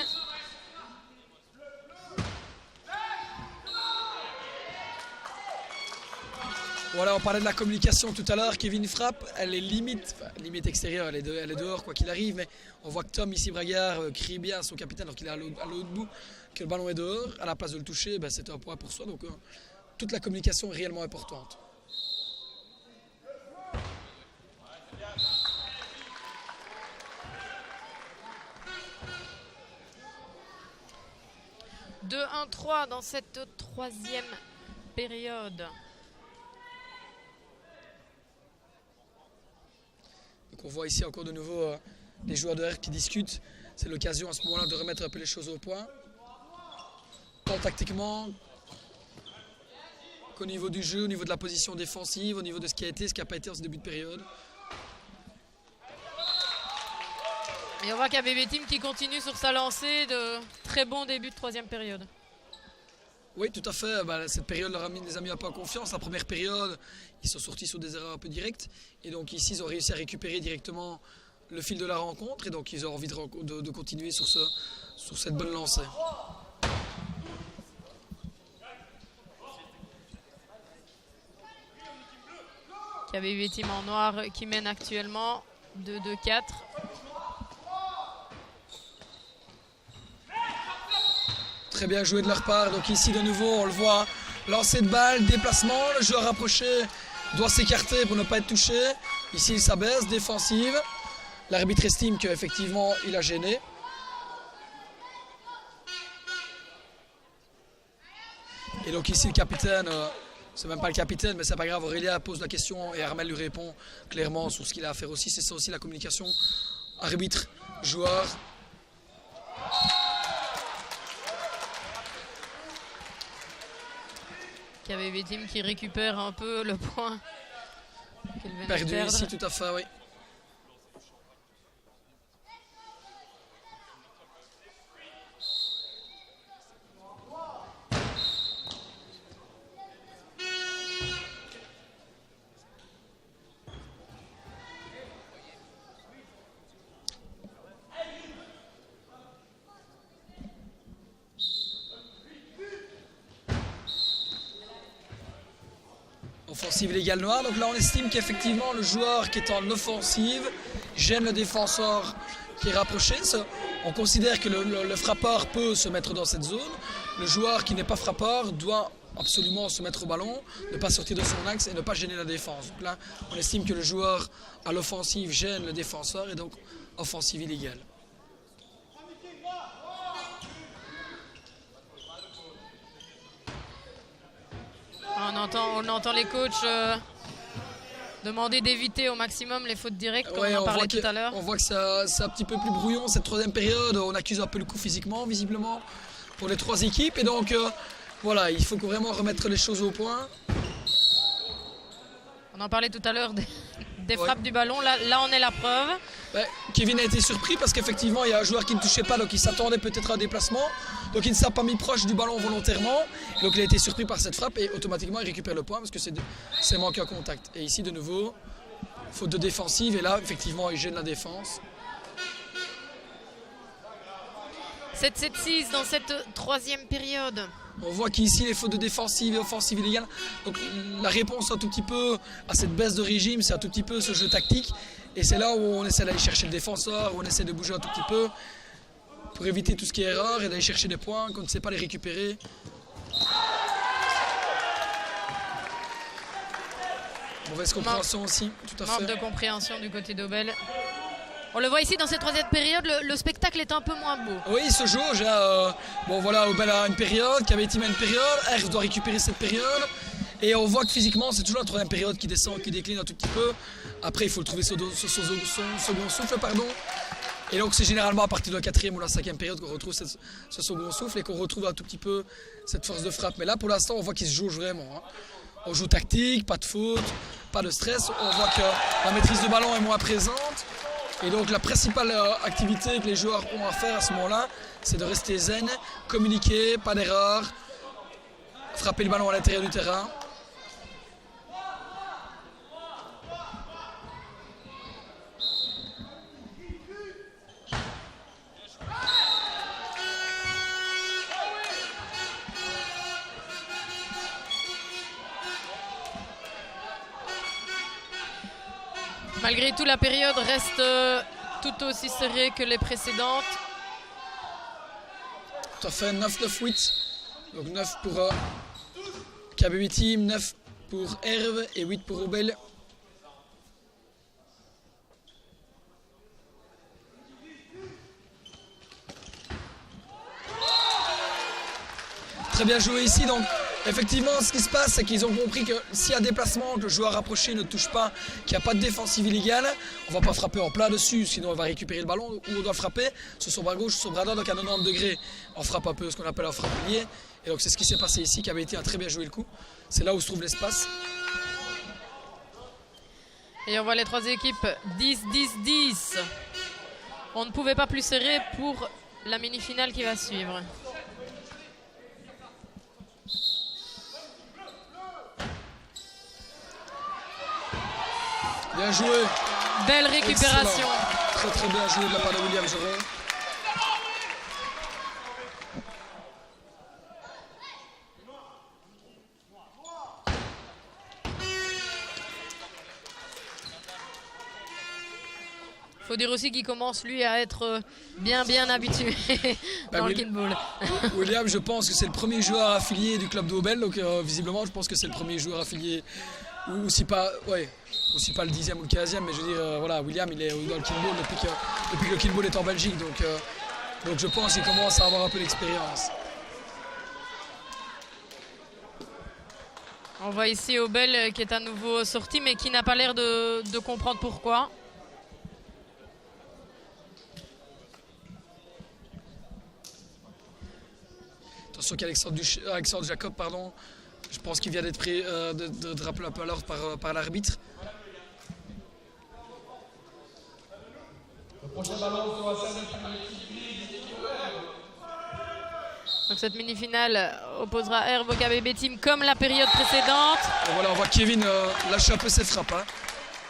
Voilà, on parlait de la communication tout à l'heure. Kevin frappe, elle est limite extérieure, elle est dehors quoi qu'il arrive. Mais on voit que Tom ici Bragard crie bien à son capitaine alors qu'il est à l'autre bout, que le ballon est dehors. À la place de le toucher, ben, c'est un point pour soi. Donc toute la communication est réellement importante. « 2-1-3 dans cette troisième période. » Donc on voit ici encore de nouveau les joueurs de Herve qui discutent. C'est l'occasion à ce moment-là de remettre un peu les choses au point. Tant tactiquement qu'au niveau du jeu, au niveau de la position défensive, au niveau de ce qui a été, ce qui n'a pas été en ce début de période. Et on voit KVB Team qui continue sur sa lancée de très bon début de troisième période. Oui, tout à fait. Bah, cette période les a mis un peu en confiance. La première période, ils sont sortis sur des erreurs un peu directes. Et donc ici, ils ont réussi à récupérer directement le fil de la rencontre. Et donc, ils ont envie de continuer sur cette bonne lancée. KVB Team en noir qui mène actuellement 2-2-4. Très bien joué de leur part. Donc ici de nouveau, on le voit, lancer de balle, déplacement. Le joueur rapproché doit s'écarter pour ne pas être touché. Ici, il s'abaisse, défensive. L'arbitre estime qu'effectivement, il a gêné. Et donc ici, le capitaine, c'est même pas le capitaine, mais c'est pas grave. Aurélia pose la question et Armel lui répond clairement sur ce qu'il a à faire aussi. C'est ça aussi la communication arbitre-joueur. KVB Team qui récupère un peu le point qu'il venait perdu de perdre. Ici, tout à fait, oui. Offensive illégale noire. Donc là, on estime qu'effectivement, le joueur qui est en offensive gêne le défenseur qui est rapproché. On considère que le frappeur peut se mettre dans cette zone. Le joueur qui n'est pas frappeur doit absolument se mettre au ballon, ne pas sortir de son axe et ne pas gêner la défense. Donc là, on estime que le joueur à l'offensive gêne le défenseur et donc offensive illégale. On entend les coachs demander d'éviter au maximum les fautes directes, comme Ouais, on en parlait tout à l'heure. On voit que c'est un petit peu plus brouillon cette troisième période. On accuse un peu le coup physiquement, visiblement, pour les trois équipes. Et donc, voilà, il faut vraiment remettre les choses au point. On en parlait tout à l'heure des frappes du ballon. Là, on est la preuve. Kevin a été surpris parce qu'effectivement, il y a un joueur qui ne touchait pas, donc il s'attendait peut-être à un déplacement. Donc il ne s'est pas mis proche du ballon volontairement. Donc il a été surpris par cette frappe et automatiquement, il récupère le point parce que c'est manque à contact. Et ici, de nouveau, faute de défensive. Et là, effectivement, il gêne la défense. 7-7-6 dans cette troisième période. On voit qu'ici, les fautes de défensive et offensive illégale. Donc la réponse un tout petit peu à cette baisse de régime, c'est un tout petit peu ce jeu tactique. Et c'est là où on essaie d'aller chercher le défenseur, où on essaie de bouger un tout petit peu pour éviter tout ce qui est erreur et d'aller chercher des points qu'on ne sait pas les récupérer. Mauvaise compréhension aussi, tout à fait. Manque de compréhension du côté d'Aubel. On le voit ici dans cette troisième période, le spectacle est un peu moins beau. Oui, il se jauge. Bon voilà, Aubel a une période, Kabetim a une période, Herve doit récupérer cette période. Et on voit que physiquement, c'est toujours la troisième période qui descend, qui décline un tout petit peu. Après, il faut le trouver son second souffle, pardon. Et donc, c'est généralement à partir de la quatrième ou la cinquième période qu'on retrouve ce second souffle et qu'on retrouve un tout petit peu cette force de frappe. Mais là, pour l'instant, on voit qu'il se jauge vraiment. Hein. On joue tactique, pas de faute, pas de stress. On voit que la maîtrise du ballon est moins présente. Et donc, la principale activité que les joueurs ont à faire à ce moment-là, c'est de rester zen, communiquer, pas d'erreur, frapper le ballon à l'intérieur du terrain. Malgré tout, la période reste tout aussi serrée que les précédentes. Tout à fait, 9-9-8. Donc 9 pour Kabetim, 9 pour Herve et 8 pour Aubel. Très bien joué ici. Donc effectivement, ce qui se passe, c'est qu'ils ont compris que s'il y a un déplacement, que le joueur rapproché ne touche pas, qu'il n'y a pas de défensive illégale, on ne va pas frapper en plein dessus, sinon on va récupérer le ballon, ou on doit frapper sur son bras gauche, sur son bras droit, donc à 90 degrés. On frappe un peu ce qu'on appelle un frappelier. Et donc c'est ce qui s'est passé ici, Kabetim a très bien joué le coup. C'est là où se trouve l'espace. Et on voit les trois équipes 10-10-10. On ne pouvait pas plus serrer pour la mini-finale qui va suivre. Bien joué. Belle récupération. Excellent. Très très bien joué de la part de William Geron. Faut dire aussi qu'il commence lui à être bien habitué dans le kickball. William, je pense que c'est le premier joueur affilié du club d'Aubel, donc visiblement je pense que c'est le premier joueur affilié, ou si pas le 10e ou le 15e, mais je veux dire, voilà, William il est dans le kickball depuis que le kickball est en Belgique, donc je pense qu'il commence à avoir un peu d'expérience. On voit ici Aubel qui est à nouveau sorti, mais qui n'a pas l'air de comprendre pourquoi. Attention qu'Alexandre Jacob, pardon, je pense qu'il vient d'être pris de rappeler un peu à l'ordre par l'arbitre. Donc cette mini-finale opposera Herve au Kabetim comme la période précédente. Et voilà, on voit Kevin lâcher un peu ses frappes. Hein.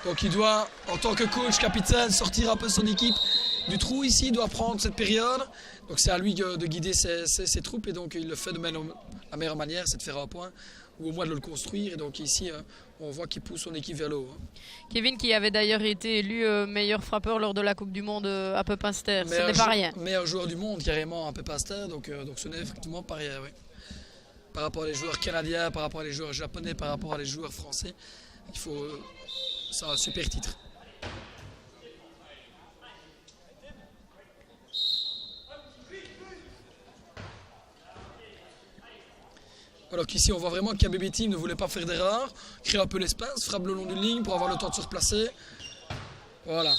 Donc il doit, en tant que coach, capitaine, sortir un peu son équipe du trou ici, il doit prendre cette période. Donc c'est à lui de guider ses troupes et donc il le fait de la meilleure manière, c'est de faire un point ou au moins de le construire. Et donc ici, on voit qu'il pousse son équipe vers le haut. Kevin qui avait d'ailleurs été élu meilleur frappeur lors de la Coupe du Monde à Pepinster, ce n'est pas rien. Meilleur joueur du monde carrément à Pepinster, donc ce n'est effectivement pas rien. Oui. Par rapport à les joueurs canadiens, par rapport à les joueurs japonais, par rapport à les joueurs français, c'est un super titre. Alors qu'ici on voit vraiment que KBB Team ne voulait pas faire d'erreur, créer un peu l'espace, frappe le long d'une ligne pour avoir le temps de se replacer. Voilà.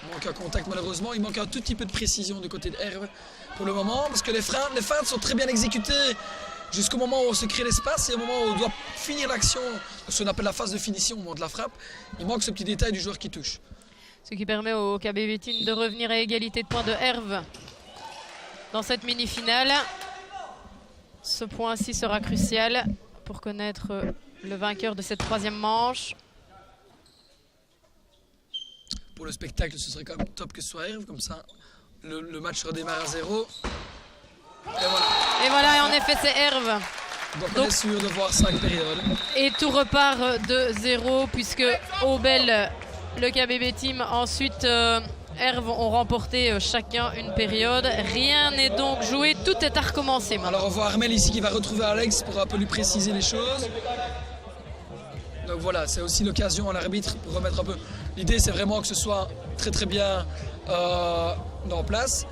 Il manque un contact malheureusement, il manque un tout petit peu de précision du côté de Herve pour le moment, parce que les feintes sont très bien exécutées jusqu'au moment où on se crée l'espace et au moment où on doit finir l'action, ce qu'on appelle la phase de finition au moment de la frappe, il manque ce petit détail du joueur qui touche. Ce qui permet au KBB Team de revenir à égalité de points de Herve dans cette mini-finale. Ce point-ci sera crucial pour connaître le vainqueur de cette troisième manche. Pour le spectacle, ce serait quand même top que ce soit Herve, comme ça le match redémarre à 0. Et voilà, et en effet c'est Herve. Donc on est sûr de voir 5 périodes. Et tout repart de 0 puisque Obel, le KBB Team, ensuite Herve ont remporté chacun une période. Rien n'est donc joué, tout est à recommencer maintenant. Alors on voit Armel ici qui va retrouver Alex pour un peu lui préciser les choses. Donc voilà, c'est aussi l'occasion à l'arbitre pour remettre un peu. L'idée c'est vraiment que ce soit très très bien en place.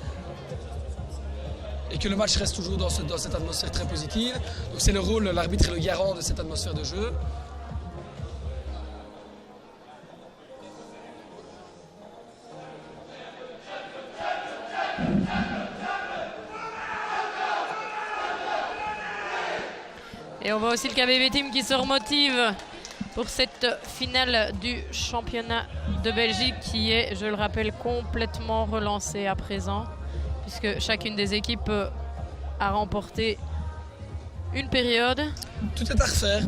Et que le match reste toujours dans cette atmosphère très positive. Donc c'est le rôle, l'arbitre est le garant de cette atmosphère de jeu. Et on voit aussi le KBB Team qui se remotive pour cette finale du championnat de Belgique qui est, je le rappelle, complètement relancée à présent, puisque chacune des équipes a remporté une période. Tout est à refaire.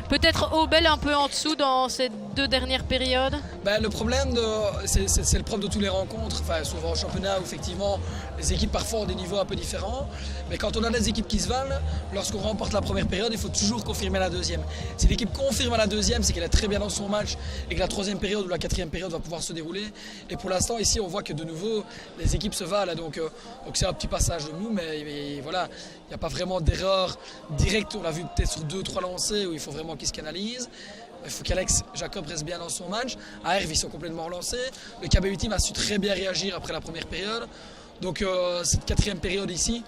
Peut-être Obel un peu en dessous dans ces 2 dernières périodes. Le problème, c'est le propre de toutes les rencontres, enfin, souvent au championnat où effectivement les équipes parfois ont des niveaux un peu différents. Mais quand on a des équipes qui se valent, lorsqu'on remporte la première période, il faut toujours confirmer la deuxième. Si l'équipe confirme à la deuxième, c'est qu'elle est très bien dans son match et que la troisième période ou la quatrième période va pouvoir se dérouler. Et pour l'instant, ici, on voit que de nouveau, les équipes se valent. Donc c'est un petit passage de mou, mais voilà, il n'y a pas vraiment d'erreur directe. On l'a vu peut-être sur 2-3 lancers où il faut vraiment qu'ils se canalisent. Il faut qu'Alex Jacob reste bien dans son match. À Herve, ils sont complètement relancés. Le KBB Team a su très bien réagir après la première période. Donc cette quatrième période ici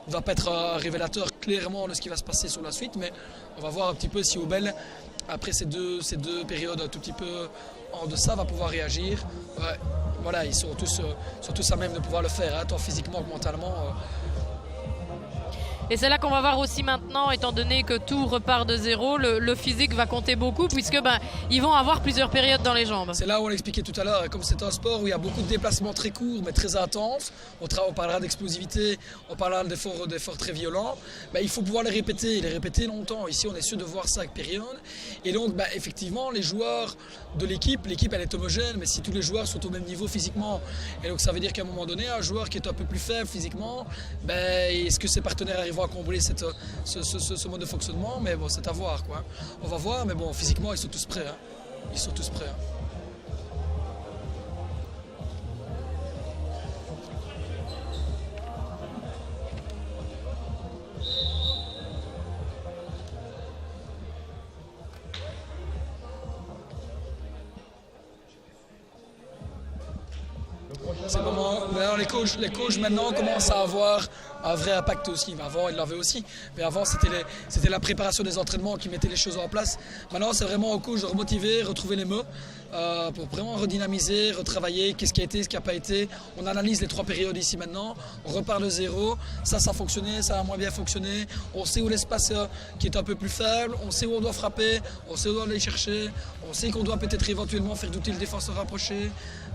ne va pas être un révélateur clairement de ce qui va se passer sur la suite. Mais on va voir un petit peu si Obel, après ces deux périodes un tout petit peu en deçà, va pouvoir réagir. Ouais, voilà, ils sont tous à même de pouvoir le faire, hein, tant physiquement que mentalement. Et c'est là qu'on va voir aussi maintenant, étant donné que tout repart de 0, le physique va compter beaucoup puisque ils vont avoir plusieurs périodes dans les jambes. C'est là où on l'expliquait tout à l'heure, comme c'est un sport où il y a beaucoup de déplacements très courts mais très intenses, on parlera d'explosivité, on parlera d'efforts très violents, il faut pouvoir les répéter longtemps. Ici on est sûr de voir 5 périodes et donc effectivement les joueurs de l'équipe elle est homogène, mais si tous les joueurs sont au même niveau physiquement, et donc ça veut dire qu'à un moment donné un joueur qui est un peu plus faible physiquement, est-ce que ses partenaires arriveront à combler ce mode de fonctionnement? Mais bon, c'est à voir quoi. On va voir, mais bon, physiquement ils sont tous prêts, hein. Ils sont tous prêts, hein. C'est le moment. Les coachs maintenant commencent à avoir un vrai impact aussi. Avant, ils l'avaient aussi. Mais avant, c'était la préparation des entraînements qui mettait les choses en place. Maintenant, c'est vraiment aux coachs de remotiver, retrouver les mots pour vraiment redynamiser, retravailler qu'est-ce qui a été, ce qui n'a pas été. On analyse les 3 périodes ici maintenant. On repart de 0. Ça a fonctionné, ça a moins bien fonctionné. On sait où l'espace qui est un peu plus faible. On sait où on doit frapper. On sait où on doit aller chercher. On sait qu'on doit peut-être éventuellement faire douter le défenseur rapproché.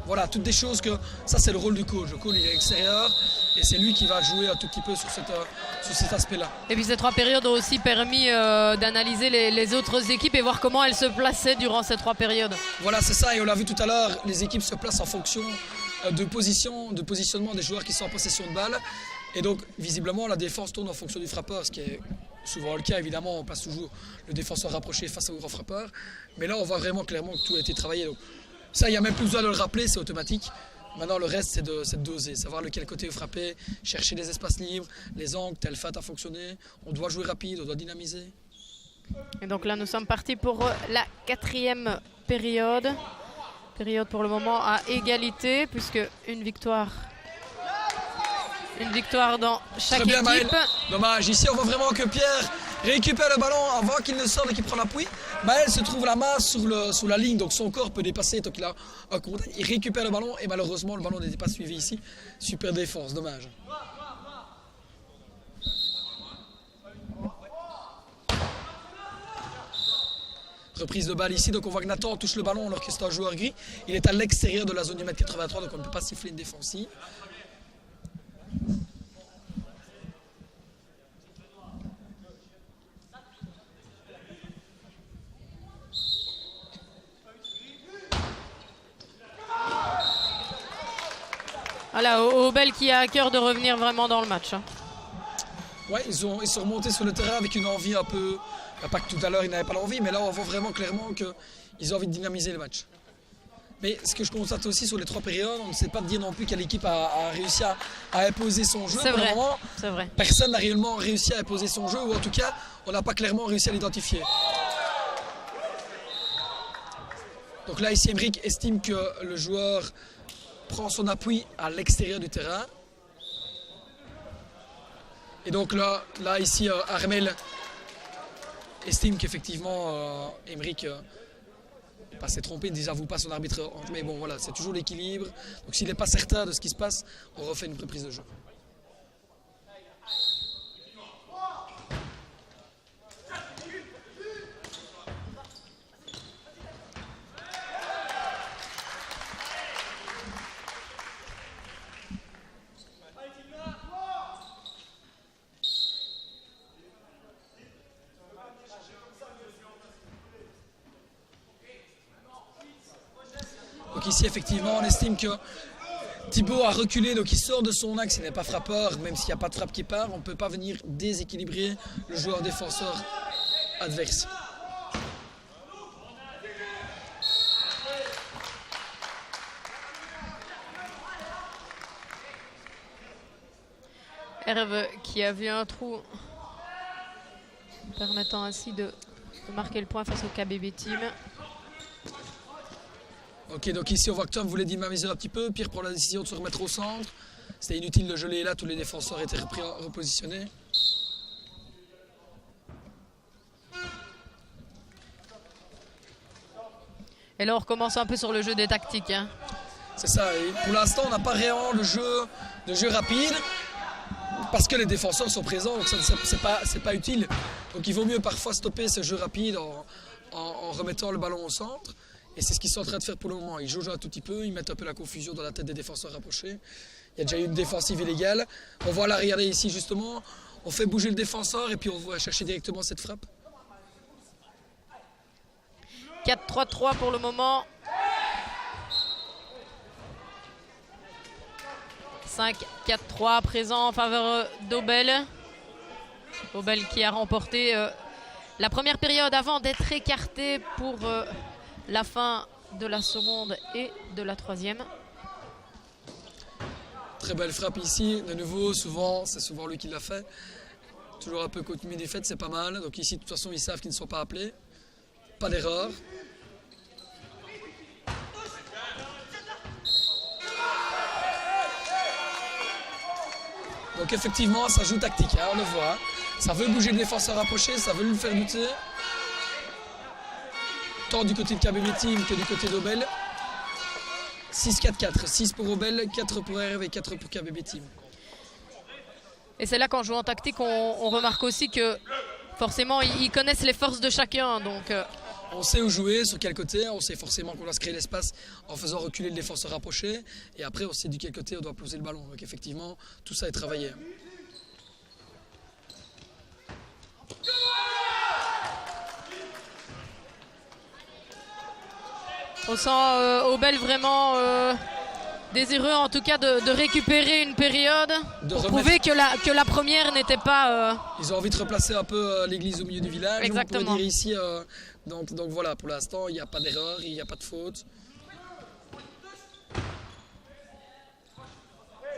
Voilà, toutes des choses que ça c'est le rôle du coach. Le coach il est extérieur et c'est lui qui va jouer un tout petit peu sur cet aspect-là. Et puis ces 3 périodes ont aussi permis d'analyser les autres équipes et voir comment elles se plaçaient durant ces 3 périodes. Voilà, c'est ça, et on l'a vu tout à l'heure, les équipes se placent en fonction de positionnement des joueurs qui sont en possession de balle. Et donc visiblement la défense tourne en fonction du frappeur, ce qui est souvent le cas, évidemment, on passe toujours le défenseur rapproché face au grand frappeur. Mais là, on voit vraiment clairement que tout a été travaillé. Donc, ça, il n'y a même plus besoin de le rappeler, c'est automatique. Maintenant, le reste, c'est de doser, savoir lequel côté frapper, chercher les espaces libres, les angles, tel fait à fonctionner. On doit jouer rapide, on doit dynamiser. Et donc là, nous sommes partis pour la 4e période. Période pour le moment à égalité, puisque une victoire dans chaque Très bien, équipe. Maël. Dommage, ici on voit vraiment que Pierre récupère le ballon avant qu'il ne sorte et qu'il prenne l'appui. Maël se trouve la main sur la ligne, donc son corps peut dépasser tant qu'il a un contact. Il récupère le ballon et malheureusement le ballon n'était pas suivi ici. Super défense, dommage. Reprise de balle ici, donc on voit que Nathan touche le ballon alors que c'est un joueur gris. Il est à l'extérieur de la zone du mètre 83, donc on ne peut pas siffler une défensive. Voilà, Aubel qui a à cœur de revenir vraiment dans le match. Ouais, ils sont remontés sur le terrain avec une envie un peu... Pas que tout à l'heure ils n'avaient pas l'envie, mais là on voit vraiment clairement qu'ils ont envie de dynamiser le match. Mais ce que je constate aussi sur les 3 périodes, on ne sait pas dire non plus quelle équipe a réussi à imposer son jeu. C'est vrai, c'est vrai. Personne n'a réellement réussi à imposer son jeu, ou en tout cas, on n'a pas clairement réussi à l'identifier. Donc là, ici, Emeric estime que le joueur prend son appui à l'extérieur du terrain. Et donc là ici, Armel estime qu'effectivement, Emeric s'est trompé, ne désavoue pas son arbitre. Mais bon, voilà, c'est toujours l'équilibre. Donc s'il n'est pas certain de ce qui se passe, on refait une reprise de jeu. Donc ici, effectivement, on estime que Thibaut a reculé, donc il sort de son axe, il n'est pas frappeur, même s'il n'y a pas de frappe qui part, on ne peut pas venir déséquilibrer le joueur défenseur adverse. Herve qui a vu un trou permettant ainsi de marquer le point face au KBB Team. Ok, donc ici on voit que Tom voulait dynamiser un petit peu, Pierre prend la décision de se remettre au centre. C'était inutile de geler là, tous les défenseurs étaient repositionnés. Et là on recommence un peu sur le jeu des tactiques. Hein. C'est ça, et pour l'instant on n'a pas réellement de jeu rapide. Parce que les défenseurs sont présents, donc c'est pas utile. Donc il vaut mieux parfois stopper ce jeu rapide en remettant le ballon au centre. Et c'est ce qu'ils sont en train de faire pour le moment. Ils jaugent un tout petit peu, ils mettent un peu la confusion dans la tête des défenseurs rapprochés. Il y a déjà eu une défensive illégale. On voit là, regardez ici justement, on fait bouger le défenseur et puis on va chercher directement cette frappe. 4-3-3 pour le moment. 5-4-3 présent en faveur d'Aubel. Aubel qui a remporté la première période avant d'être écarté pour la fin de la seconde et de la troisième. Très belle frappe ici. De nouveau, c'est souvent lui qui l'a fait. Toujours un peu coutumier des fêtes, c'est pas mal. Donc ici, de toute façon, ils savent qu'ils ne sont pas appelés. Pas d'erreur. Donc effectivement, ça joue tactique, hein, on le voit. Ça veut bouger le défenseur rapproché, ça veut le faire buter. Tant du côté de KBB Team que du côté d'Aubel. 6-4-4, 6 pour Aubel, 4 pour RV et 4 pour KBB Team. Et c'est là qu'en jouant en tactique, on remarque aussi que forcément, ils connaissent les forces de chacun. Donc, on sait où jouer, sur quel côté, on sait forcément qu'on doit se créer l'espace en faisant reculer le défenseur rapproché. Et après, on sait de quel côté on doit poser le ballon. Donc effectivement, tout ça est travaillé. On sent Aubel vraiment Désireux en tout cas de récupérer une période pour remettre... prouver que la première n'était pas... Ils ont envie de replacer un peu l'église au milieu du village. Exactement. On peut dire ici, donc voilà, pour l'instant, il n'y a pas d'erreur, il n'y a pas de faute.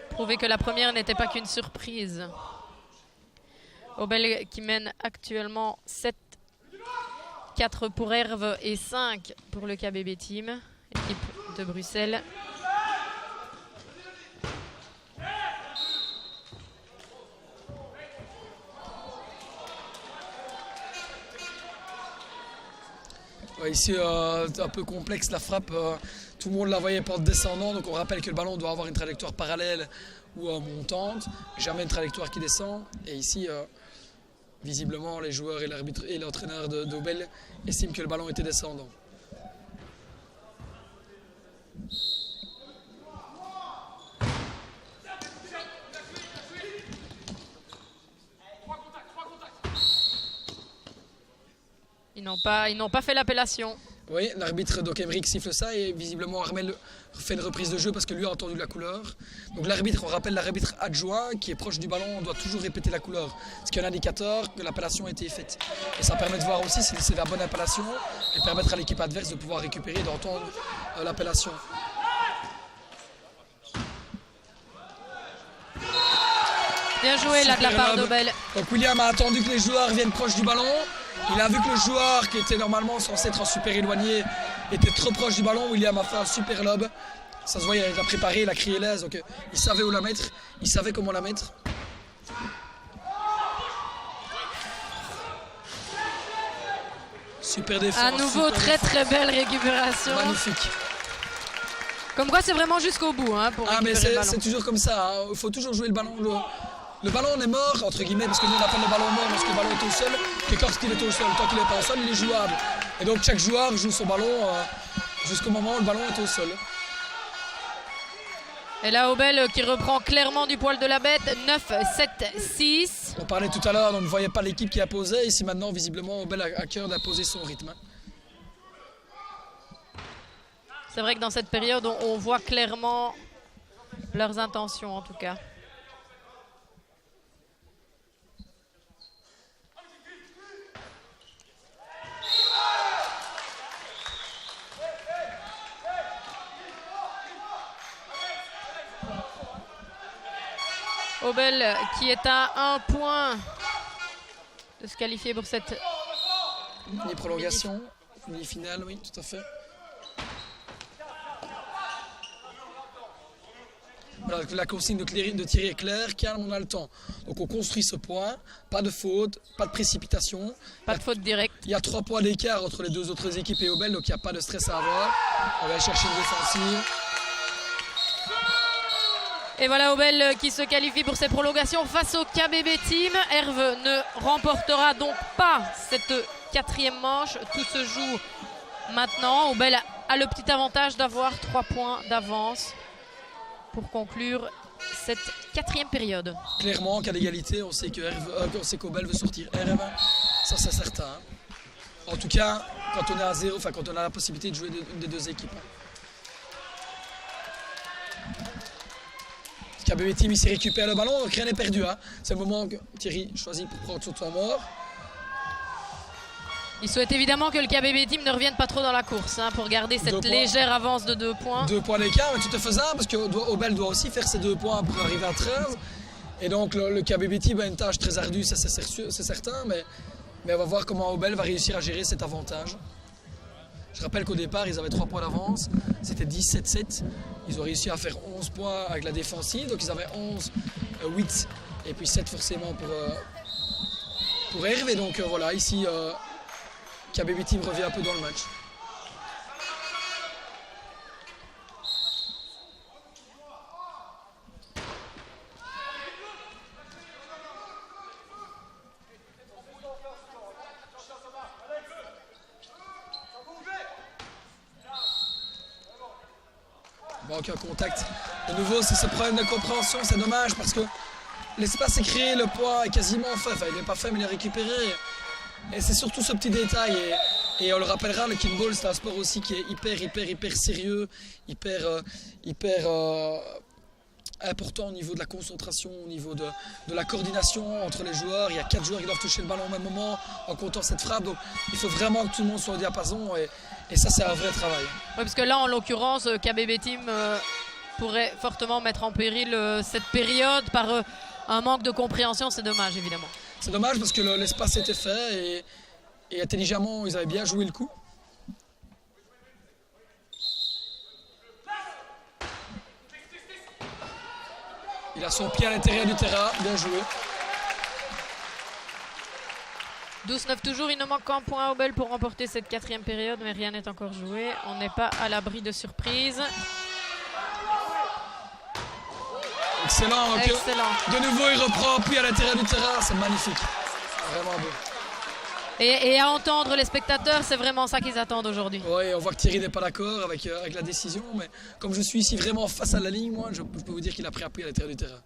Prouver que la première n'était pas qu'une surprise. Obel qui mène actuellement 7-4 pour Herve et 5 pour le KBB Team, équipe de Bruxelles. Ouais, ici, un peu complexe la frappe. Tout le monde la voyait pente descendant, donc on rappelle que le ballon doit avoir une trajectoire parallèle ou montante, jamais une trajectoire qui descend. Et ici, visiblement, les joueurs et l'arbitre et l'entraîneur d'Obel estiment que le ballon était descendant. Ils n'ont pas fait l'appellation. Oui, l'arbitre d'Okemric siffle ça et visiblement Armel fait une reprise de jeu parce que lui a entendu la couleur. Donc l'arbitre, on rappelle l'arbitre adjoint qui est proche du ballon, doit toujours répéter la couleur. Ce qui est un indicateur que l'appellation a été faite. Et ça permet de voir aussi si c'est la bonne appellation et permettre à l'équipe adverse de pouvoir récupérer et d'entendre l'appellation. Bien joué là de la part d'Obel. Donc William a attendu que les joueurs viennent proche du ballon. Il a vu que le joueur qui était normalement censé être super éloigné était trop proche du ballon. William a fait un super lob. Ça se voit, il a préparé, il a crié l'aise. Donc il savait où la mettre, il savait comment la mettre. Super défense. À nouveau, très belle récupération. Magnifique. Comme quoi, c'est vraiment jusqu'au bout pour récupérer le ballon. C'est toujours comme ça. Il faut toujours jouer le ballon. Le ballon on est mort, entre guillemets, parce que nous on appelle le ballon mort lorsque le ballon est au sol, que quand il est au sol, tant qu'il n'est pas au sol, il est jouable. Et donc chaque joueur joue son ballon jusqu'au moment où le ballon est au sol. Et là, Obel qui reprend clairement du poil de la bête, 9-7-6. On parlait tout à l'heure, on ne voyait pas l'équipe qui a posé, ici maintenant, visiblement, Obel a à cœur d'imposer son rythme. C'est vrai que dans cette période, on voit clairement leurs intentions en tout cas. Obel qui est à 1 point de se qualifier pour cette mini-prolongation, mini-finale, oui, tout à fait. Voilà, la consigne de Thierry est claire, calme, on a le temps. Donc on construit ce point, pas de faute, pas de précipitation. Pas de faute directe. Il y a 3 points d'écart entre les deux autres équipes et Obel, donc il n'y a pas de stress à avoir. On va aller chercher une défensive. Et voilà Obel qui se qualifie pour cette prolongation face au KBB Team. Herve ne remportera donc pas cette 4e manche. Tout se joue maintenant. Obel a le petit avantage d'avoir 3 points d'avance pour conclure cette 4e période. Clairement, qu'à l'égalité, on sait qu'Obel veut sortir Herve. Ça, c'est certain. En tout cas, quand on est à 0, enfin quand on a la possibilité de jouer une des deux équipes. KBB Team ici récupère le ballon, donc rien n'est perdu. C'est le moment que Thierry choisit pour prendre son temps mort. Il souhaite évidemment que le KBB Team ne revienne pas trop dans la course pour garder cette légère avance de 2 points. 2 points d'écart, mais tout est faisable parce que Obel doit aussi faire ses 2 points pour arriver à 13. Et donc le KBB Team a une tâche très ardue, c'est certain, mais on va voir comment Obel va réussir à gérer cet avantage. Je rappelle qu'au départ, ils avaient 3 points d'avance, c'était 10-7-7. Ils ont réussi à faire 11 points avec la défensive, donc ils avaient 11, 8 et puis 7 forcément pour Herve. Et donc voilà, ici, KBB Team revient un peu dans le match. Aucun contact. De nouveau, c'est ce problème de compréhension, c'est dommage parce que l'espace est créé, le point est quasiment fait. Enfin, il n'est pas fait, mais il est récupéré. Et c'est surtout ce petit détail. Et Et on le rappellera, le kickball, c'est un sport aussi qui est hyper sérieux, hyper important au niveau de la concentration, au niveau de la coordination entre les joueurs. Il y a 4 joueurs qui doivent toucher le ballon au même moment en comptant cette frappe. Donc il faut vraiment que tout le monde soit au diapason et ça, c'est un vrai travail. Oui, parce que là, en l'occurrence, KBB Team pourrait fortement mettre en péril cette période par un manque de compréhension. C'est dommage, évidemment. C'est dommage parce que l'espace était fait et intelligemment, ils avaient bien joué le coup. Il a son pied à l'intérieur du terrain, bien joué. 12-9 toujours, il ne manque qu'un point à Obel pour remporter cette 4e période, mais rien n'est encore joué. On n'est pas à l'abri de surprise. Excellent. Excellent. De nouveau, il reprend pied à l'intérieur du terrain, c'est magnifique. Vraiment beau. Et à entendre les spectateurs, c'est vraiment ça qu'ils attendent aujourd'hui. Oui, on voit que Thierry n'est pas d'accord avec la décision, mais comme je suis ici vraiment face à la ligne, moi, je peux vous dire qu'il a pris appui à l'intérieur du terrain.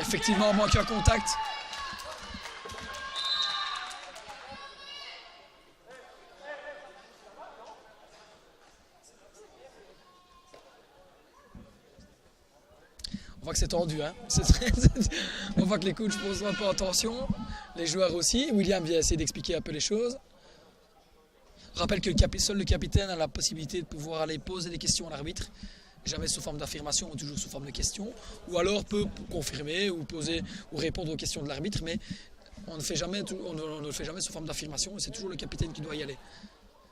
Effectivement, on manque un contact. On voit que c'est tendu, hein. On voit que les coachs posent un peu attention, les joueurs aussi. William vient essayer d'expliquer un peu les choses. Je rappelle que seul le capitaine a la possibilité de pouvoir aller poser des questions à l'arbitre, jamais sous forme d'affirmation, mais toujours sous forme de questions, ou alors peut confirmer ou poser ou répondre aux questions de l'arbitre, mais on ne le fait jamais sous forme d'affirmation, et c'est toujours le capitaine qui doit y aller.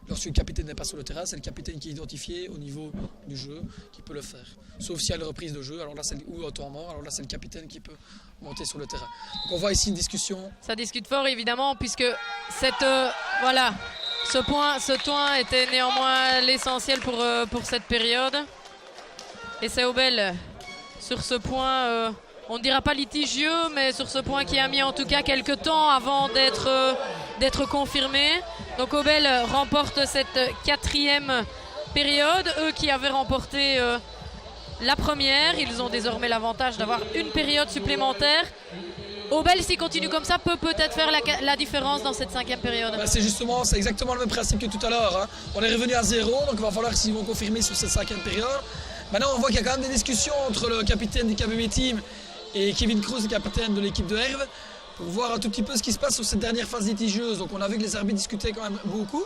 Lorsque le capitaine n'est pas sur le terrain, c'est le capitaine qui est identifié au niveau du jeu qui peut le faire. Sauf s'il y a une reprise de jeu, alors là, ou un temps mort, alors là c'est le capitaine qui peut monter sur le terrain. Donc on voit ici une discussion. Ça discute fort évidemment, puisque ce point était néanmoins l'essentiel pour cette période. Et c'est Obel sur ce point, on ne dira pas litigieux, mais sur ce point qui a mis en tout cas quelques temps avant d'être confirmé. Donc Obel remporte cette 4e période. Eux qui avaient remporté la première, ils ont désormais l'avantage d'avoir une période supplémentaire. Obel, s'il continue comme ça, peut peut-être faire la différence dans cette 5e période. Ben c'est exactement le même principe que tout à l'heure, hein. On est revenu à 0, donc il va falloir s'ils vont confirmer sur cette 5e période. Maintenant, on voit qu'il y a quand même des discussions entre le capitaine du KBB Team et Kevin Cruz, le capitaine de l'équipe de Herve, pour voir un tout petit peu ce qui se passe sur cette dernière phase litigieuse. Donc on a vu que les arbitres discutaient quand même beaucoup.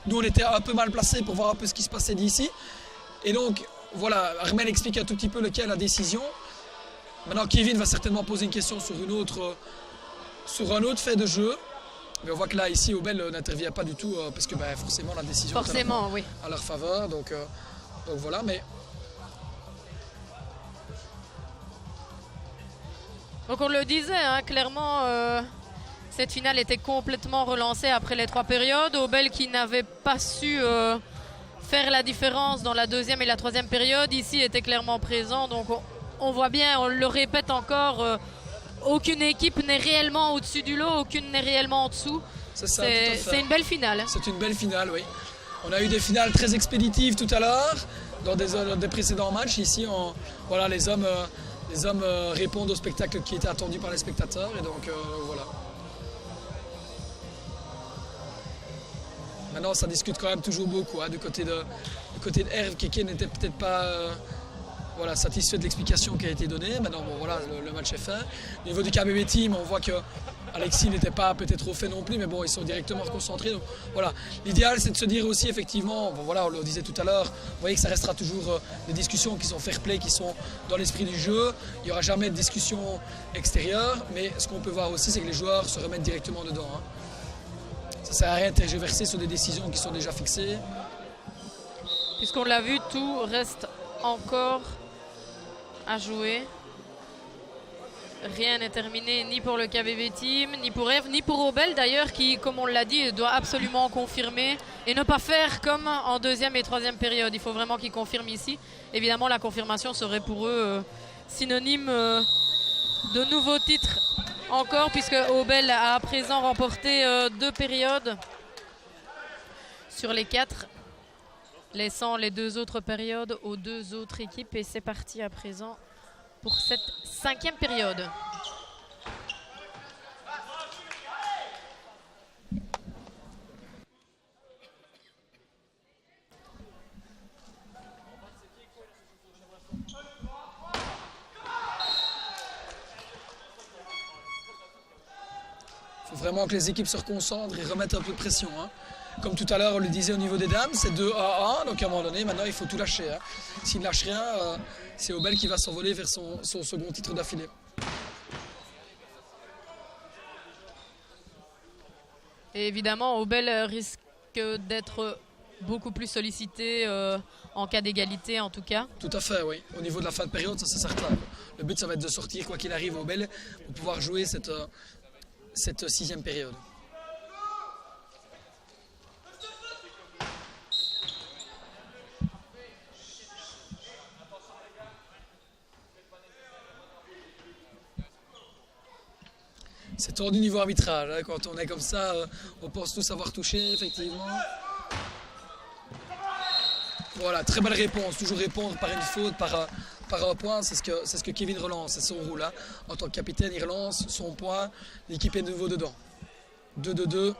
Nous, on était un peu mal placés pour voir un peu ce qui se passait d'ici. Et donc, voilà, Armel explique un tout petit peu lequel la décision. Maintenant, Kevin va certainement poser une question sur un autre fait de jeu. Mais on voit que là, ici, Obel n'intervient pas du tout, parce que forcément, la décision est à leur faveur. Donc voilà, mais... Donc on le disait, hein, clairement, cette finale était complètement relancée après les 3 périodes. Obel qui n'avait pas su faire la différence dans la 2e et la 3e période, ici était clairement présent. Donc on voit bien, on le répète encore, aucune équipe n'est réellement au-dessus du lot, aucune n'est réellement en dessous. C'est une belle finale. C'est une belle finale, oui. On a eu des finales très expéditives tout à l'heure, dans des précédents matchs. Ici, voilà, les hommes répondent au spectacle qui était attendu par les spectateurs, et donc voilà. Maintenant, ça discute quand même toujours beaucoup, hein, du côté de Herve. Keke n'était peut-être pas satisfait de l'explication qui a été donnée. Maintenant, bon, voilà, le match est fait. Au niveau du KBB Team, on voit que Alexis n'était pas peut-être au fait non plus, mais bon, ils sont directement concentrés. Donc, voilà. L'idéal, c'est de se dire aussi, effectivement, bon, voilà, on le disait tout à l'heure, vous voyez que ça restera toujours des discussions qui sont fair-play, qui sont dans l'esprit du jeu. Il n'y aura jamais de discussion extérieure, mais ce qu'on peut voir aussi, c'est que les joueurs se remettent directement dedans, hein. Ça ne sert à rien de tergiverser sur des décisions qui sont déjà fixées. Puisqu'on l'a vu, tout reste encore à jouer. Rien n'est terminé ni pour le KBB Team, ni pour Herve, ni pour Obel d'ailleurs, qui, comme on l'a dit, doit absolument confirmer et ne pas faire comme en 2e et 3e période. Il faut vraiment qu'ils confirment ici. Évidemment, la confirmation serait pour eux synonyme de nouveaux titres encore, puisque Obel a à présent remporté 2 périodes sur les 4, laissant les 2 autres périodes aux 2 autres équipes. Et c'est parti à présent pour cette 5e période. vraiment que les équipes se reconcentrent et remettent un peu de pression. Hein. Comme tout à l'heure, on le disait au niveau des dames, c'est 2-1, donc à un moment donné, maintenant il faut tout lâcher. Hein. S'il ne lâche rien, c'est Obel qui va s'envoler vers son second titre d'affilée. Et évidemment, Obel risque d'être beaucoup plus sollicité en cas d'égalité en tout cas. Tout à fait, oui. Au niveau de la fin de période, ça c'est certain. Le but, ça va être de sortir, quoi qu'il arrive, Obel pour pouvoir jouer cette 6e période. C'est tendu niveau arbitrage, hein. Quand on est comme ça, on pense tous avoir touché, effectivement. Voilà, très belle réponse, toujours répondre par une faute, par un point, c'est ce que Kevin relance, c'est son rôle. Hein. En tant que capitaine, il relance son point, l'équipe est de nouveau dedans. 2-2-2.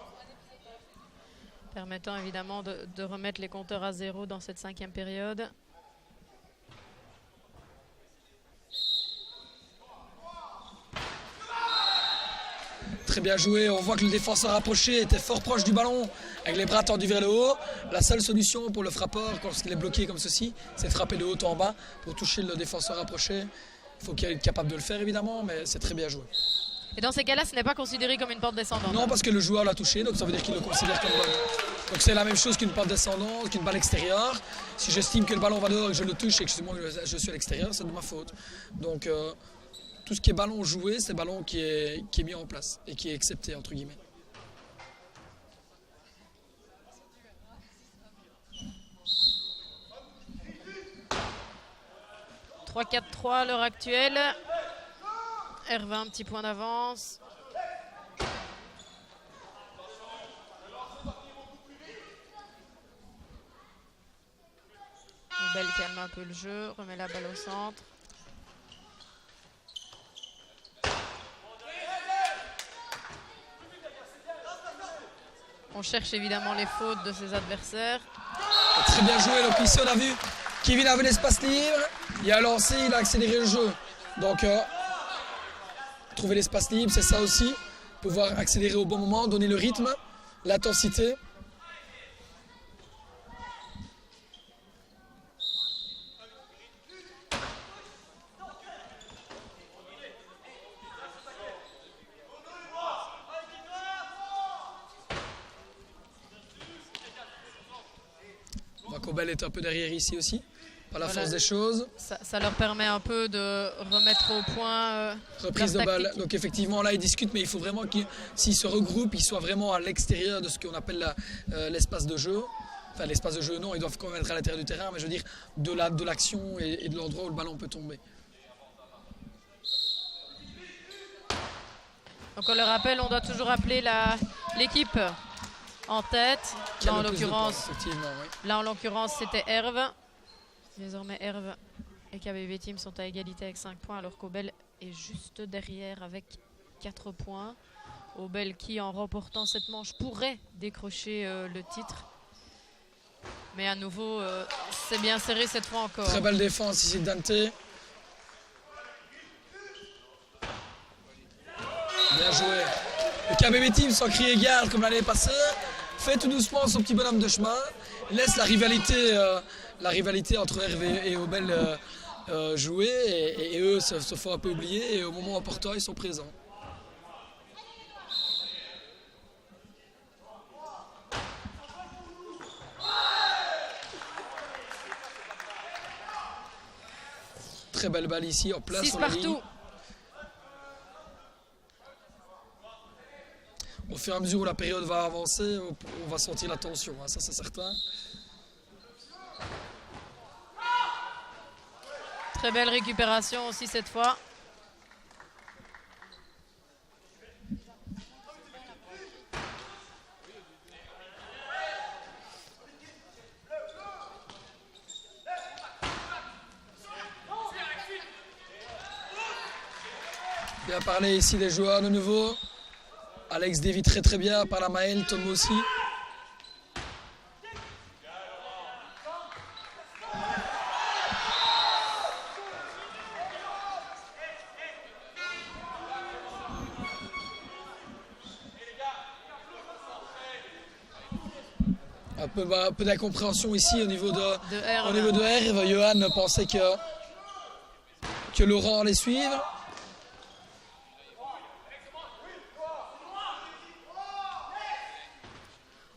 Permettant évidemment de remettre les compteurs à 0 dans cette 5e période. Très bien joué, on voit que le défenseur approché était fort proche du ballon avec les bras tendus vers le haut. La seule solution pour le frappeur, lorsqu'il est bloqué comme ceci, c'est de frapper de haut en bas pour toucher le défenseur approché. Il faut qu'il soit capable de le faire évidemment, mais c'est très bien joué. Et dans ces cas-là, ce n'est pas considéré comme une porte descendante? Non, parce que le joueur l'a touché, donc ça veut dire qu'il le considère comme bonne. Donc c'est la même chose qu'une porte descendante, qu'une balle extérieure. Si j'estime que le ballon va dehors et que je le touche et que je suis à l'extérieur, c'est de ma faute. Donc tout ce qui est ballon joué, c'est ballon qui est mis en place et qui est accepté, entre guillemets. « 3-4-3 à l'heure actuelle. Hervé un petit point d'avance. Obel calme un peu le jeu, remet la balle au centre. On cherche évidemment les fautes de ses adversaires. Très bien joué, donc ici on a vu Kevin avait l'espace libre, il a lancé, il a accéléré le jeu. Donc trouver l'espace libre, c'est ça aussi, pouvoir accélérer au bon moment, donner le rythme, l'intensité. Obel est un peu derrière ici aussi, par la force des choses. Ça leur permet un peu de remettre au point reprise de balle. Donc effectivement là ils discutent, mais il faut vraiment qu'ils s'ils se regroupent, ils soient vraiment à l'extérieur de ce qu'on appelle l'espace de jeu. Enfin l'espace de jeu non, ils doivent quand même être à l'intérieur du terrain, mais je veux dire de l'action et de l'endroit où le ballon peut tomber. Donc on le rappelle, on doit toujours appeler l'équipe en tête. Là en l'occurrence, c'était Herve. Désormais Herve et KBB Team sont à égalité avec 5 points, alors qu'Obel est juste derrière avec 4 points. Obel qui, en remportant cette manche, pourrait décrocher le titre. Mais à nouveau, c'est bien serré cette fois encore. Très belle défense ici de Dante. Bien joué. Le KBB Team sans crier garde comme l'année passée. Fait tout doucement son petit bonhomme de chemin. Laisse la rivalité entre Hervé et Obel jouer. Et eux se font un peu oublier. Et au moment opportun, ils sont présents. Très belle balle ici en place. 6 partout. Au fur et à mesure où la période va avancer, on va sentir la tension, hein, ça c'est certain. Très belle récupération aussi cette fois. Bien parlé ici des joueurs de nouveau. Alex dévie très bien par la Maëlle, Tom aussi. Un peu d'incompréhension ici au niveau de Herve. Au niveau de Herve. Johan pensait que Laurent allait suivre.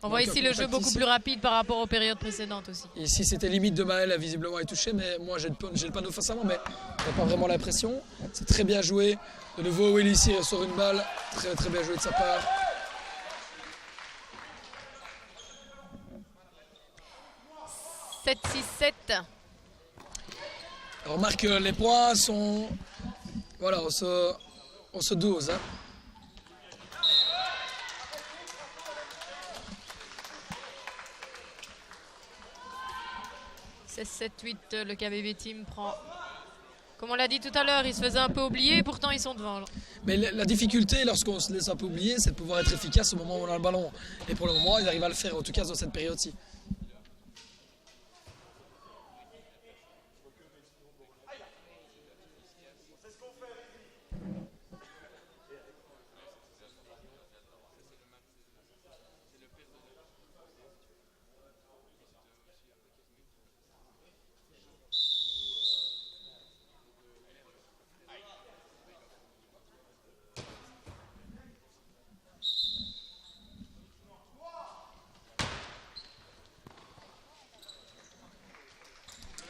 On voit ici le jeu beaucoup plus rapide par rapport aux périodes précédentes aussi. Ici, c'était limite de Maël, visiblement, est touché, mais moi, j'ai le panneau face à moi, mais on n'a pas vraiment l'impression. C'est très bien joué. De nouveau, Will ici ressort une balle. Très, très bien joué de sa part. « 7-6-7 ». On remarque que les points sont... Voilà, on se dose. Hein. « 16-7-8 », le KBB Team prend... Comme on l'a dit tout à l'heure, ils se faisaient un peu oublier, pourtant ils sont devant. Mais la difficulté, lorsqu'on se laisse un peu oublier, c'est de pouvoir être efficace au moment où on a le ballon. Et pour le moment, ils arrivent à le faire, en tout cas dans cette période-ci.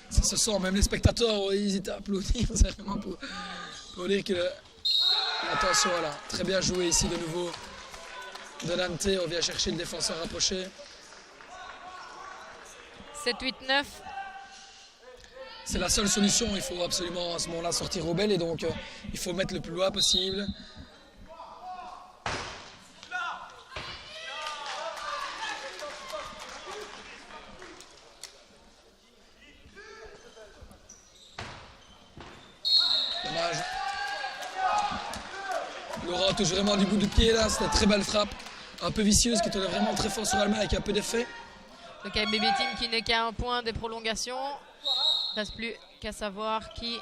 Ça se sent, même les spectateurs, ils étaient à applaudir, c'est vraiment pour dire que... Attention, voilà, très bien joué ici de nouveau de Nante, on vient chercher le défenseur rapproché. 7-8-9. C'est la seule solution, il faut absolument à ce moment-là sortir Robel et donc il faut mettre le plus loin possible. Dommage. Laurent touche vraiment du bout du pied là, c'était une très belle frappe. Un peu vicieuse qui tournait vraiment très fort sur la main avec un peu d'effet. Le KBB Team qui n'est qu'à un point des prolongations. Il ne reste plus qu'à savoir qui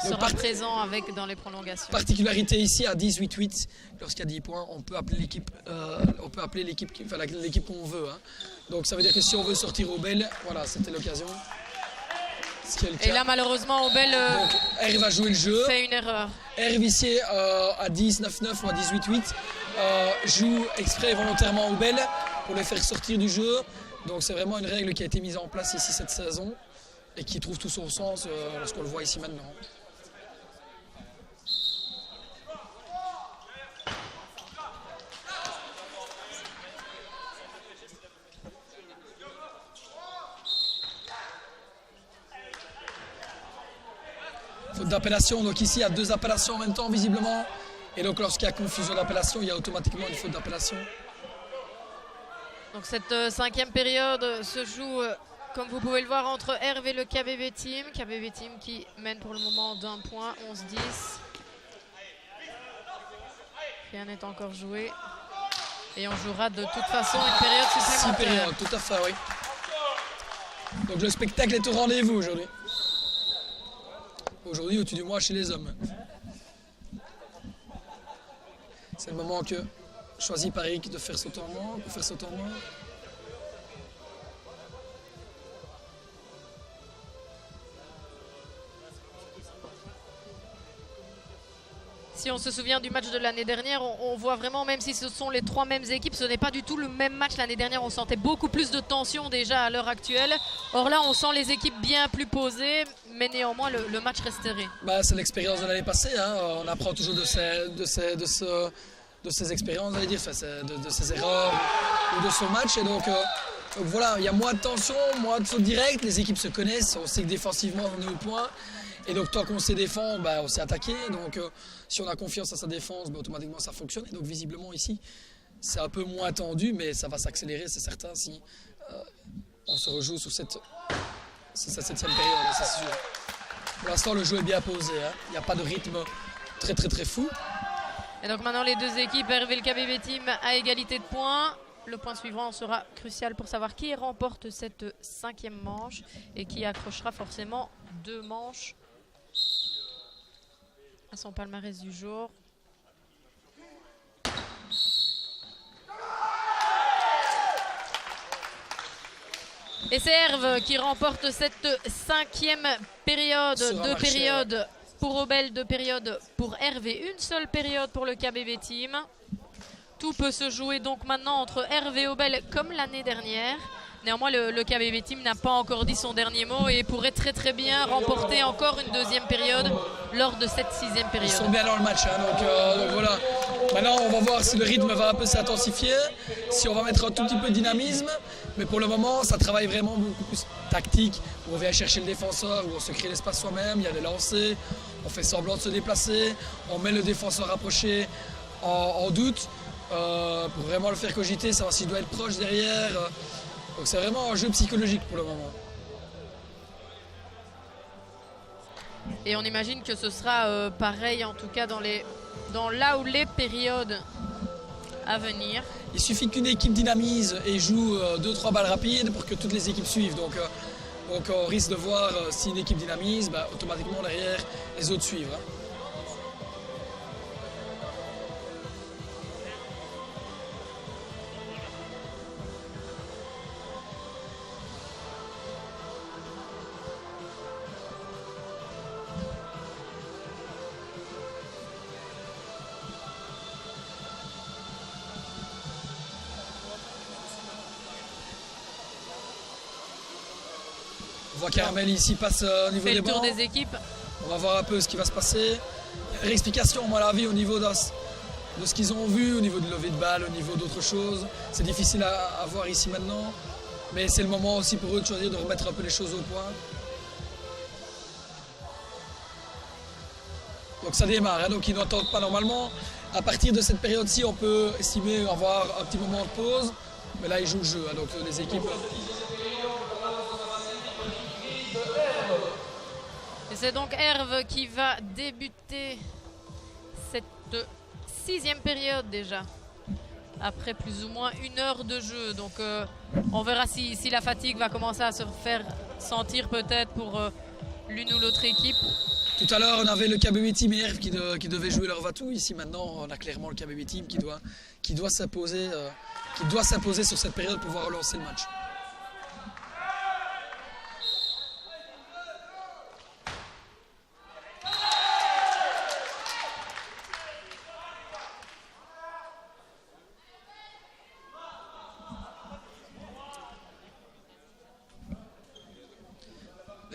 sera présent dans les prolongations. Particularité ici à 18-8, lorsqu'il y a 10 points, on peut appeler l'équipe qu'on veut. Hein. Donc ça veut dire que si on veut sortir Obel, voilà, c'était l'occasion. Et là malheureusement Obel Herve va jouer le jeu. Fait une erreur. Herve ici à 19-9 ou à 18-8 joue exprès et volontairement Obel pour le faire sortir du jeu. Donc c'est vraiment une règle qui a été mise en place ici cette saison et qui trouve tout son sens lorsqu'on le voit ici maintenant. Faute d'appellation, donc ici il y a 2 appellations en même temps visiblement. Et donc lorsqu'il y a confusion d'appellation, il y a automatiquement une faute d'appellation. Donc cette 5e période se joue, comme vous pouvez le voir, entre Herve et le KBB Team. KBB Team qui mène pour le moment d'1 point, 11-10. Rien n'est encore joué. Et on jouera de toute façon une période supplémentaire. 6 périodes, tout à fait, oui. Donc le spectacle est au rendez-vous aujourd'hui. Aujourd'hui, au-dessus du mois chez les hommes. C'est le moment que choisi par Eric de faire ce tournoi, Si on se souvient du match de l'année dernière, on voit vraiment, même si ce sont les 3 mêmes équipes, ce n'est pas du tout le même match. L'année dernière, on sentait beaucoup plus de tension déjà à l'heure actuelle. Or là, on sent les équipes bien plus posées, mais néanmoins, le match reste serré. Bah, c'est l'expérience de l'année passée. Hein. On apprend toujours de ces expériences, de ces erreurs ou de son match. Et donc voilà, il y a moins de tension, moins de fautes directes. Les équipes se connaissent, on sait que défensivement, on est au point. Et donc tant qu'on sait défendre, bah, on sait attaquer. Donc si on a confiance à sa défense, bah, automatiquement ça fonctionne. Et donc visiblement ici, c'est un peu moins tendu, mais ça va s'accélérer, c'est certain, si on se rejoue sur cette 7e période, c'est sûr. Pour l'instant, le jeu est bien posé. Hein. Il n'y a pas de rythme très très très fou. Et donc maintenant, les 2 équipes, Herve et le KBB Team, à égalité de points. Le point suivant sera crucial pour savoir qui remporte cette 5e manche et qui accrochera forcément 2 manches à son palmarès du jour. Et c'est Herve qui remporte cette 5e période. 2 périodes pour Obel, 2 périodes pour Herve et une seule période pour le KBB Team. Tout peut se jouer donc maintenant entre Herve et Obel comme l'année dernière. Néanmoins, le KBB Team n'a pas encore dit son dernier mot et pourrait très bien remporter encore une 2e période lors de cette 6e période. Ils sont bien dans le match, hein, donc voilà. Maintenant, on va voir si le rythme va un peu s'intensifier, si on va mettre un tout petit peu de dynamisme. Mais pour le moment, ça travaille vraiment beaucoup plus tactique, où on vient chercher le défenseur, où on se crée l'espace soi-même, il y a des lancers, on fait semblant de se déplacer, on met le défenseur rapproché en doute pour vraiment le faire cogiter, savoir s'il doit être proche derrière. Donc c'est vraiment un jeu psychologique pour le moment. Et on imagine que ce sera pareil en tout cas dans là où les périodes à venir. Il suffit qu'une équipe dynamise et joue 2-3 balles rapides pour que toutes les équipes suivent. Donc on risque de voir si une équipe dynamise, automatiquement derrière les autres suivent. Hein. On voit Caramel ici passe au niveau des bancs. Fait le tour des équipes. On va voir un peu ce qui va se passer. Réexplication, moi, à la vie, au niveau de ce qu'ils ont vu, au niveau de levée de balle, au niveau d'autres choses. C'est difficile à voir ici maintenant. Mais c'est le moment aussi pour eux de choisir de remettre un peu les choses au point. Donc ça démarre, hein, donc ils n'entendent pas normalement. À partir de cette période-ci, on peut estimer avoir un petit moment de pause. Mais là, ils jouent le jeu, hein, donc les équipes... C'est donc Herve qui va débuter cette 6e période déjà, après plus ou moins 1 heure de jeu. Donc on verra si la fatigue va commencer à se faire sentir peut-être pour l'une ou l'autre équipe. Tout à l'heure, on avait le KBB Team et Herve qui devaient jouer leur va-tout. Ici maintenant, on a clairement le KBB Team qui doit s'imposer sur cette période pour pouvoir relancer le match.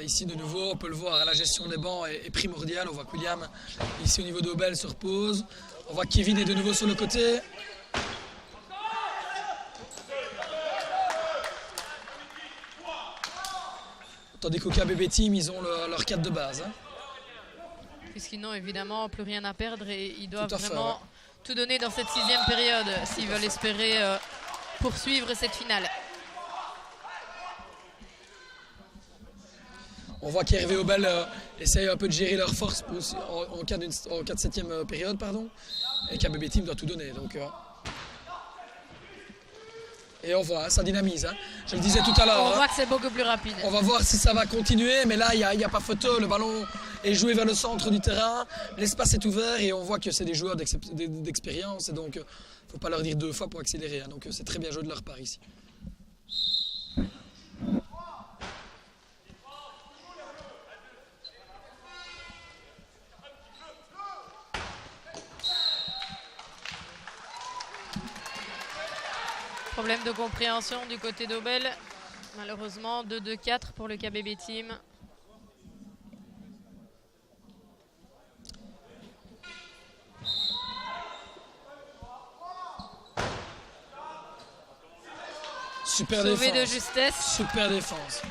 Ici de nouveau, on peut le voir, la gestion des bancs est primordiale. On voit que William, ici au niveau d'Obel, se repose. On voit que Kevin est de nouveau sur le côté. Tandis qu'au KBB Team, ils ont leur 4 de base. Hein. Puisqu'ils n'ont évidemment plus rien à perdre et ils doivent vraiment tout donner dans cette 6e période s'ils veulent espérer poursuivre cette finale. On voit qu'Herve et Obel essayent un peu de gérer leur force en cas de 7e période. Et KBB Team doit tout donner. Donc, et on voit, ça dynamise. Hein. Je le disais tout à l'heure. On voit que c'est beaucoup plus rapide. On va voir si ça va continuer. Mais là, il n'y a pas photo. Le ballon est joué vers le centre du terrain. L'espace est ouvert et on voit que c'est des joueurs d'expérience. Et donc, il ne faut pas leur dire 2 fois pour accélérer. Hein. Donc, c'est très bien joué de leur part ici. Problème de compréhension du côté d'Obel. Malheureusement, 2-2-4 pour le KBB Team. Super Sauvé défense. de justesse. Super défense.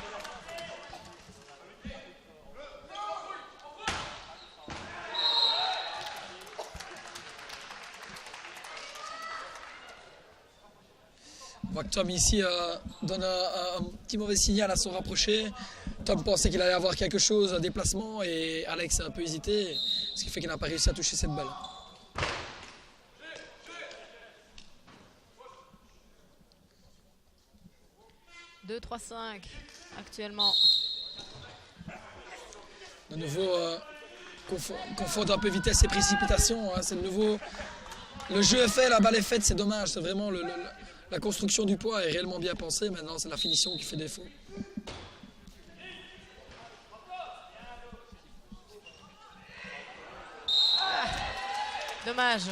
On voit que Tom ici donne un petit mauvais signal à son rapproché. Tom pensait qu'il allait avoir quelque chose, un déplacement, et Alex a un peu hésité, ce qui fait qu'il n'a pas réussi à toucher cette balle. « 2-3-5 actuellement. » De nouveau, confondre un peu vitesse et précipitation. Hein, c'est de nouveau... Le jeu est fait, la balle est faite, c'est dommage. C'est vraiment la construction du poids est réellement bien pensée. Maintenant, c'est la finition qui fait défaut. Dommage.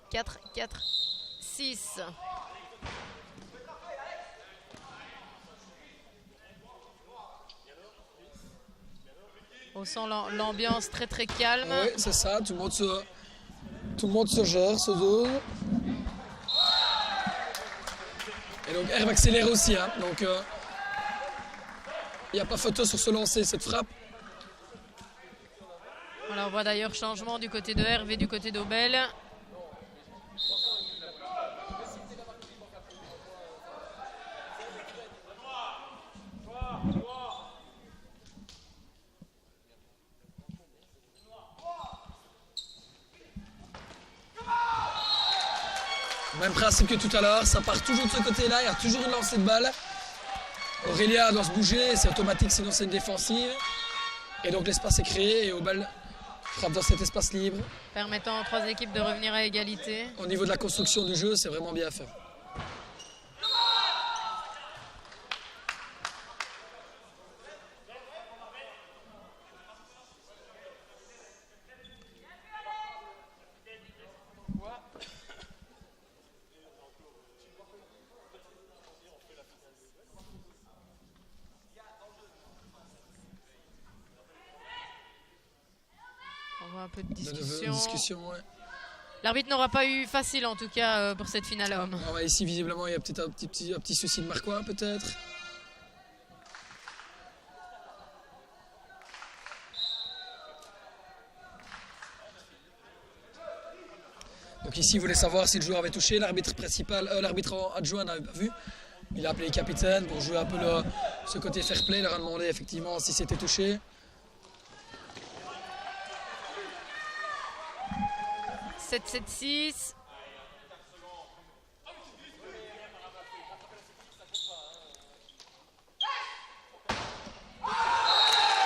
« 4-4-6. On sent l'ambiance très très calme. Oui, c'est ça, tout le monde se gère, se dose. Et donc Herve accélère aussi, hein. Donc il n'y a pas photo sur ce lancer, cette frappe. Voilà, on voit d'ailleurs changement du côté de Herve et du côté d'Aubel. Même principe que tout à l'heure, ça part toujours de ce côté-là, il y a toujours une lancée de balle. Aurélia doit se bouger, c'est automatique sinon c'est une défensive. Et donc l'espace est créé et Aubel frappe dans cet espace libre. Permettant aux trois équipes de revenir à égalité. Au niveau de la construction du jeu, c'est vraiment bien fait. On voit un peu de discussion. Ouais. L'arbitre n'aura pas eu facile en tout cas pour cette finale homme. Ah ouais, ici visiblement il y a peut-être un petit souci de Marcois peut-être. Donc ici il voulait savoir si le joueur avait touché, l'arbitre adjoint n'avait pas vu. Il a appelé les capitaines pour jouer un peu ce côté fair play, il leur a demandé effectivement si c'était touché. 7-7-6.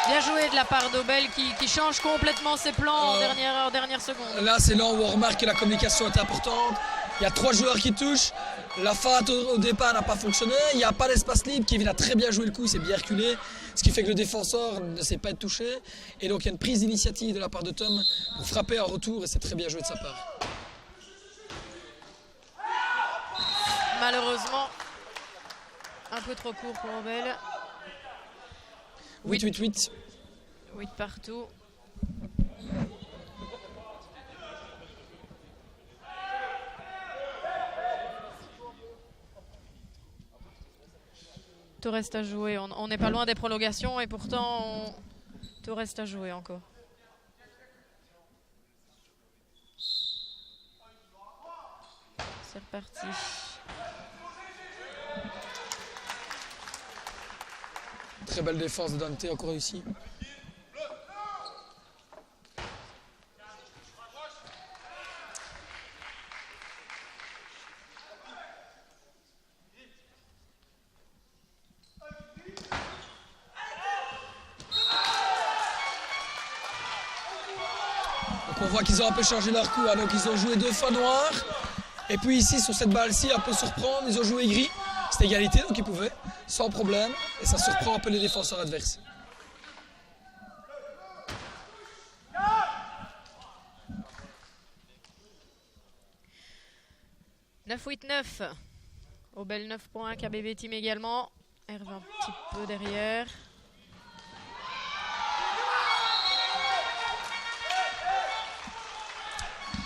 Bien joué de la part d'Aubel qui change complètement ses plans en dernière seconde. Là c'est là où on remarque que la communication est importante. Il y a 3 joueurs qui touchent. La feinte au départ n'a pas fonctionné. Il n'y a pas d'espace libre. Kevin a très bien joué le coup, il s'est bien reculé. Ce qui fait que le défenseur ne sait pas être touché. Et donc il y a une prise d'initiative de la part de Tom pour frapper en retour et c'est très bien joué de sa part. Malheureusement, un peu trop court pour Aubel. 8-8-8. 8 partout. Tout reste à jouer. On n'est pas loin des prolongations et pourtant, tout reste à jouer encore. C'est reparti. Très belle défense de Dante, encore réussi. Donc on voit qu'ils ont un peu changé leur coup, hein. Donc ils ont joué 2 fois noir. Et puis ici, sur cette balle-ci, un peu surprendre, ils ont joué gris. C'était égalité, donc ils pouvaient, sans problème. Et ça surprend un peu les défenseurs adverses. « 9-8-9. Aubel 9 points, KBB Team également. Herve un petit peu derrière.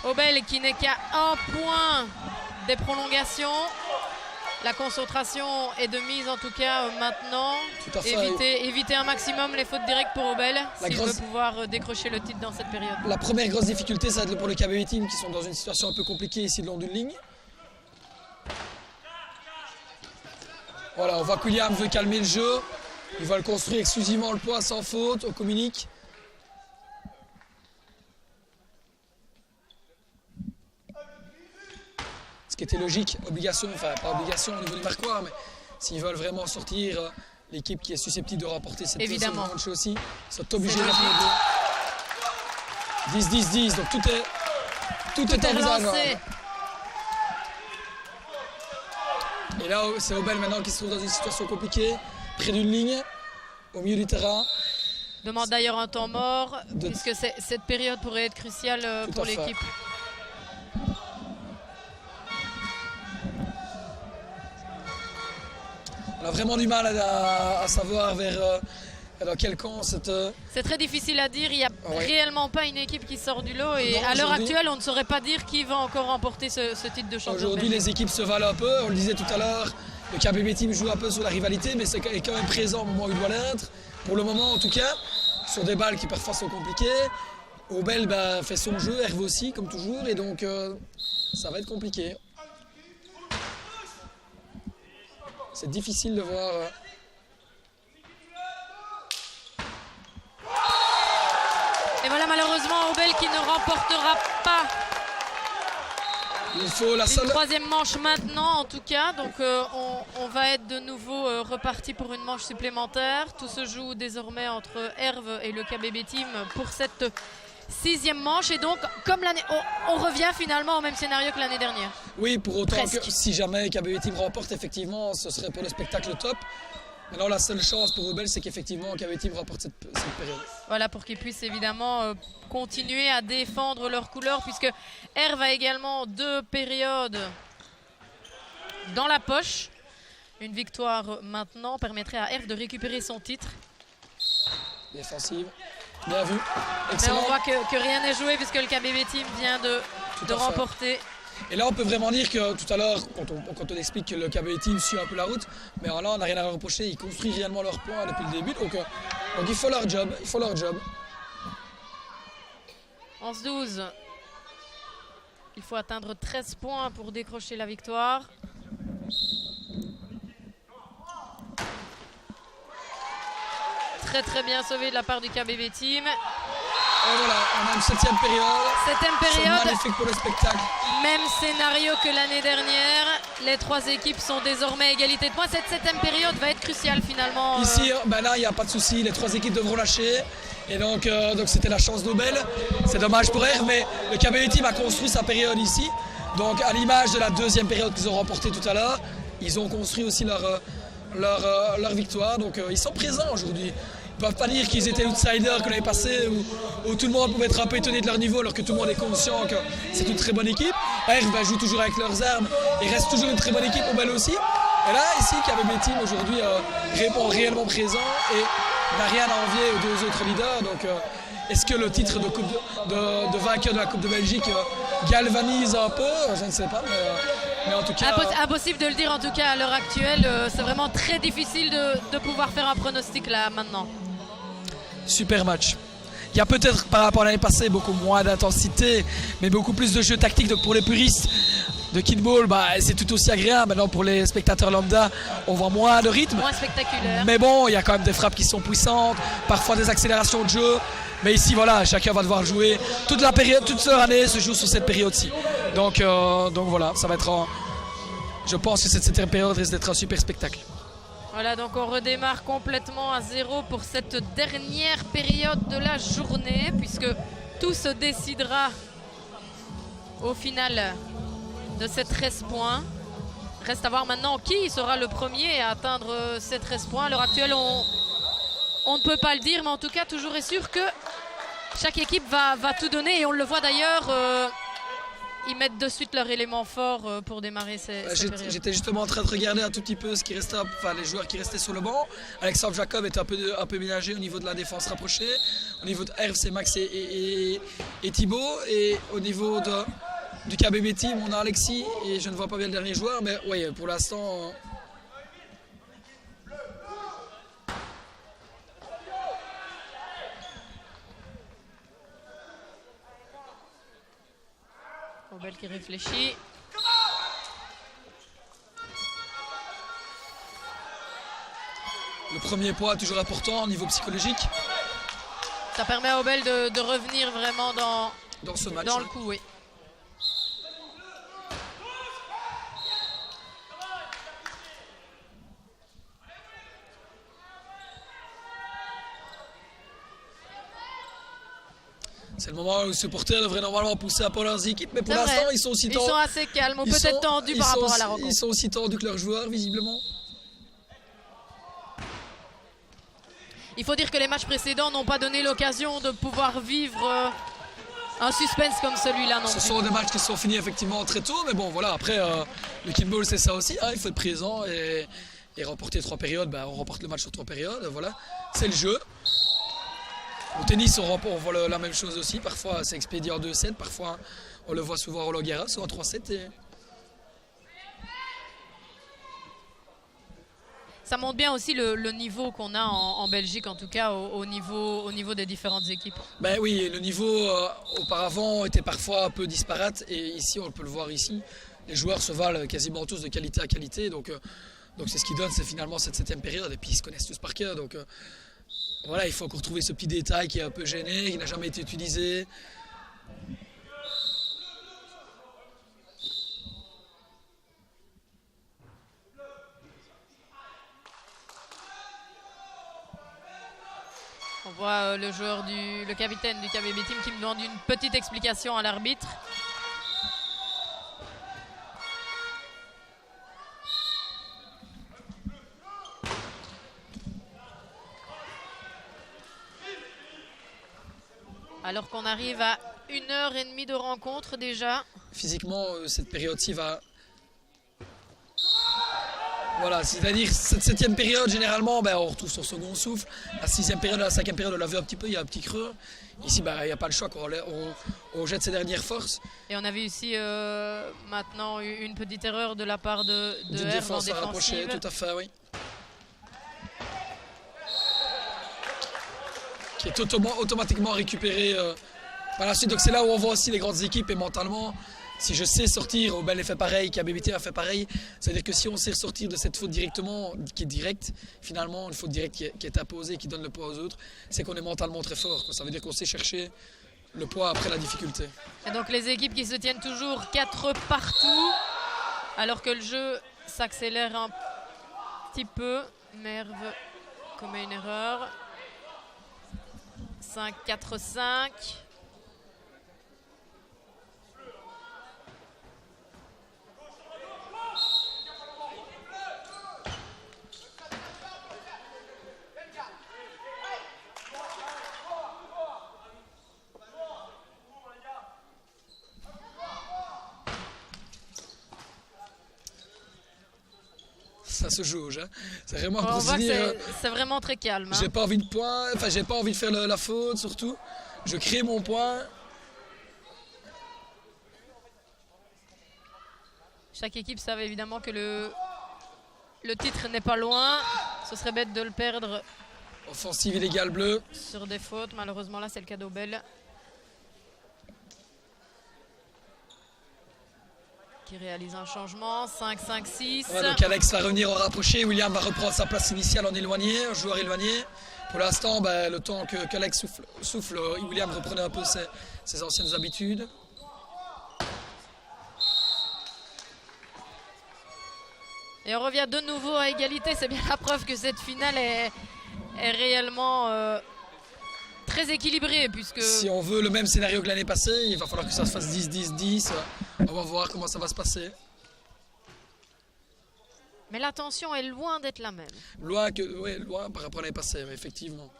Aubel qui n'est qu'à 1 point des prolongations. La concentration est de mise en tout cas maintenant. Tout à fait. Éviter un maximum les fautes directes pour Aubel s'il veut pouvoir décrocher le titre dans cette période. La première grosse difficulté, ça va être pour le KBB Team qui sont dans une situation un peu compliquée ici le long d'une ligne. Voilà, on voit que William veut calmer le jeu. Il va le construire exclusivement le point sans faute. On communique. Ce qui était logique, obligation, enfin pas obligation au niveau des Marquois, mais s'ils veulent vraiment sortir l'équipe qui est susceptible de remporter cette manche aussi, ils sont obligés d'être 10-10-10, donc tout est envisageable. Et là, c'est Obel maintenant qui se trouve dans une situation compliquée, près d'une ligne, au milieu du terrain. Demande d'ailleurs un temps mort, puisque cette période pourrait être cruciale pour l'équipe. On a vraiment du mal à savoir dans quel camp cette... C'est très difficile à dire, il n'y a réellement pas une équipe qui sort du lot et à l'heure actuelle on ne saurait pas dire qui va encore remporter ce titre de champion. Aujourd'hui les équipes se valent un peu, on le disait tout à l'heure, le KBB Team joue un peu sur la rivalité mais c'est quand même présent au moment où il doit l'être, pour le moment en tout cas, sur des balles qui parfois sont compliquées. Obel fait son jeu, Hervé aussi comme toujours et donc ça va être compliqué. C'est difficile de voir... Et voilà malheureusement Obel qui ne remportera pas une troisième manche maintenant en tout cas. Donc on va être de nouveau reparti pour une manche supplémentaire. Tout se joue désormais entre Herve et le KBB Team pour cette 6e manche. Et donc comme l'année, on revient finalement au même scénario que l'année dernière. Oui, pour autant que si jamais KBB Team remporte, effectivement, ce serait pour le spectacle top. Maintenant, la seule chance pour Obel, c'est qu'effectivement, KBB Team remporte cette période. Voilà, pour qu'ils puissent évidemment continuer à défendre leurs couleurs, puisque Herve a également 2 périodes dans la poche. Une victoire maintenant permettrait à Herve de récupérer son titre. Défensive, bien vu. Excellent. Mais on voit que rien n'est joué, puisque le KBB Team vient de remporter. Et là, on peut vraiment dire que tout à l'heure, quand on explique que le KBB Team suit un peu la route, mais là, on n'a rien à leur reprocher. Ils construisent réellement leur plan depuis le début. Donc il faut leur job. 11-12. Il faut atteindre 13 points pour décrocher la victoire. Très bien sauvé de la part du KBB Team. Et voilà, on a une 7e période. 7e période. C'est magnifique pour le spectacle. Même scénario que l'année dernière. Les 3 équipes sont désormais à égalité de points. Cette 7e période va être cruciale finalement. Ici, là, il n'y a pas de souci. Les 3 équipes devront lâcher. Et donc c'était la chance d'Obel. C'est dommage pour Herve, mais le KBB Team a construit sa période ici. Donc à l'image de la 2e période qu'ils ont remportée tout à l'heure, ils ont construit aussi leur victoire. Donc ils sont présents aujourd'hui. Ils ne peuvent pas dire qu'ils étaient outsiders que l'année passée où tout le monde pouvait être un peu étonné de leur niveau alors que tout le monde est conscient que c'est une très bonne équipe. Herve joue toujours avec leurs armes et reste toujours une très bonne équipe, Obel aussi. Et là, ici, KBB Team aujourd'hui répond réellement présent et n'a rien à envier aux 2 autres leaders. Donc est-ce que le titre de vainqueur de la Coupe de Belgique galvanise un peu? Je ne sais pas, mais en tout cas... Impossible de le dire en tout cas à l'heure actuelle. C'est vraiment très difficile de pouvoir faire un pronostic là maintenant. Super match. Il y a peut-être par rapport à l'année passée beaucoup moins d'intensité, mais beaucoup plus de jeux tactiques. Donc pour les puristes de kickball, c'est tout aussi agréable. Maintenant pour les spectateurs lambda, on voit moins de rythme. Moins spectaculaire. Mais bon, il y a quand même des frappes qui sont puissantes, parfois des accélérations de jeu. Mais ici, voilà, chacun va devoir jouer. Toute leur année se joue sur cette période-ci. Donc voilà, ça va être je pense que cette période risque d'être un super spectacle. Voilà, donc on redémarre complètement à 0 pour cette dernière période de la journée, puisque tout se décidera au final de ces 13 points. Reste à voir maintenant qui sera le premier à atteindre ces 13 points. À l'heure actuelle, on ne peut pas le dire, mais en tout cas, toujours est sûr que chaque équipe va tout donner. Et on le voit d'ailleurs, ils mettent de suite leur élément fort pour démarrer ces périodes. J'étais justement en train de regarder un tout petit peu ce qui restait, les joueurs qui restaient sur le banc. Alexandre Jacob est un peu ménagé au niveau de la défense rapprochée. Au niveau de Herve, c'est Max et Thibaut. Et au niveau du KBB Team, on a Alexis et je ne vois pas bien le dernier joueur. Mais oui, pour l'instant... Obel qui réfléchit. Le premier point toujours important au niveau psychologique. Ça permet à Obel de revenir vraiment dans ce match. Dans le coup, oui. C'est le moment où les supporters devraient normalement pousser un peu leurs équipes, mais pour C'est l'instant vrai. ils sont aussi Ils sont assez calmes, ou peut-être tendus par rapport à la rencontre. Ils sont aussi tendus que leurs joueurs, visiblement. Il faut dire que les matchs précédents n'ont pas donné l'occasion de pouvoir vivre un suspense comme celui-là non plus. Ce sont des matchs qui sont finis effectivement très tôt, mais bon voilà, après le Kinball c'est ça aussi, hein, il faut être présent et remporter 3 périodes, on remporte le match sur 3 périodes, voilà, c'est le jeu. Au tennis on voit la même chose aussi, parfois c'est expédié en 2-7, parfois on le voit souvent Roland Garros ou en 3-7. Ça montre bien aussi le niveau qu'on a en Belgique, en tout cas au niveau des différentes équipes. Ben oui, le niveau auparavant était parfois un peu disparate et ici on peut le voir ici, les joueurs se valent quasiment tous de qualité à qualité, donc c'est ce qui donne, c'est finalement cette 7e période et puis ils se connaissent tous par cœur, donc voilà, il faut encore trouver ce petit détail qui est un peu gêné, qui n'a jamais été utilisé. On voit le capitaine du KVB Team qui me demande une petite explication à l'arbitre. Alors qu'on arrive à 1h30 de rencontre déjà. Physiquement, cette période-ci va... Voilà, c'est-à-dire cette 7e période, généralement, on retrouve son second souffle. La 6e période, la 5e période, on l'a vu un petit peu, il y a un petit creux. Ici, il n'y a pas le choix, on jette ses dernières forces. Et on a vu ici maintenant une petite erreur de la part de Herve en défensive. Tout à fait, oui. Qui est automatiquement récupéré par la suite. Donc c'est là où on voit aussi les grandes équipes et mentalement, si je sais sortir, Obel fait pareil, KBBT a fait pareil, c'est-à-dire que si on sait sortir de cette faute directement, qui est directe, finalement une faute directe qui est imposée, qui donne le poids aux autres, c'est qu'on est mentalement très fort. Ça veut dire qu'on sait chercher le poids après la difficulté. Et donc les équipes qui se tiennent toujours 4 partout, alors que le jeu s'accélère un petit peu. Merve commet une erreur. 5-4-5. Ça se jauge, hein. C'est vraiment On voit que c'est vraiment très calme. J'ai pas envie de point, enfin j'ai pas envie de faire la faute surtout. Je crée mon point. Chaque équipe savait évidemment que le titre n'est pas loin. Ce serait bête de le perdre. Offensive illégale bleue. Sur des fautes, malheureusement là c'est le cas d'Obel. Qui réalise un changement, 5-5-6. Ouais, donc Alex va revenir au rapproché, William va reprendre sa place initiale en éloigné, un joueur éloigné. Pour l'instant, le temps qu'Alex souffle, William reprenait un peu ses anciennes habitudes. Et on revient de nouveau à égalité, c'est bien la preuve que cette finale est réellement très équilibrée, puisque... Si on veut le même scénario que l'année passée, il va falloir que ça se fasse 10-10-10. On va voir comment ça va se passer. Mais la tension est loin d'être la même. Loin par rapport à l'année passée, effectivement.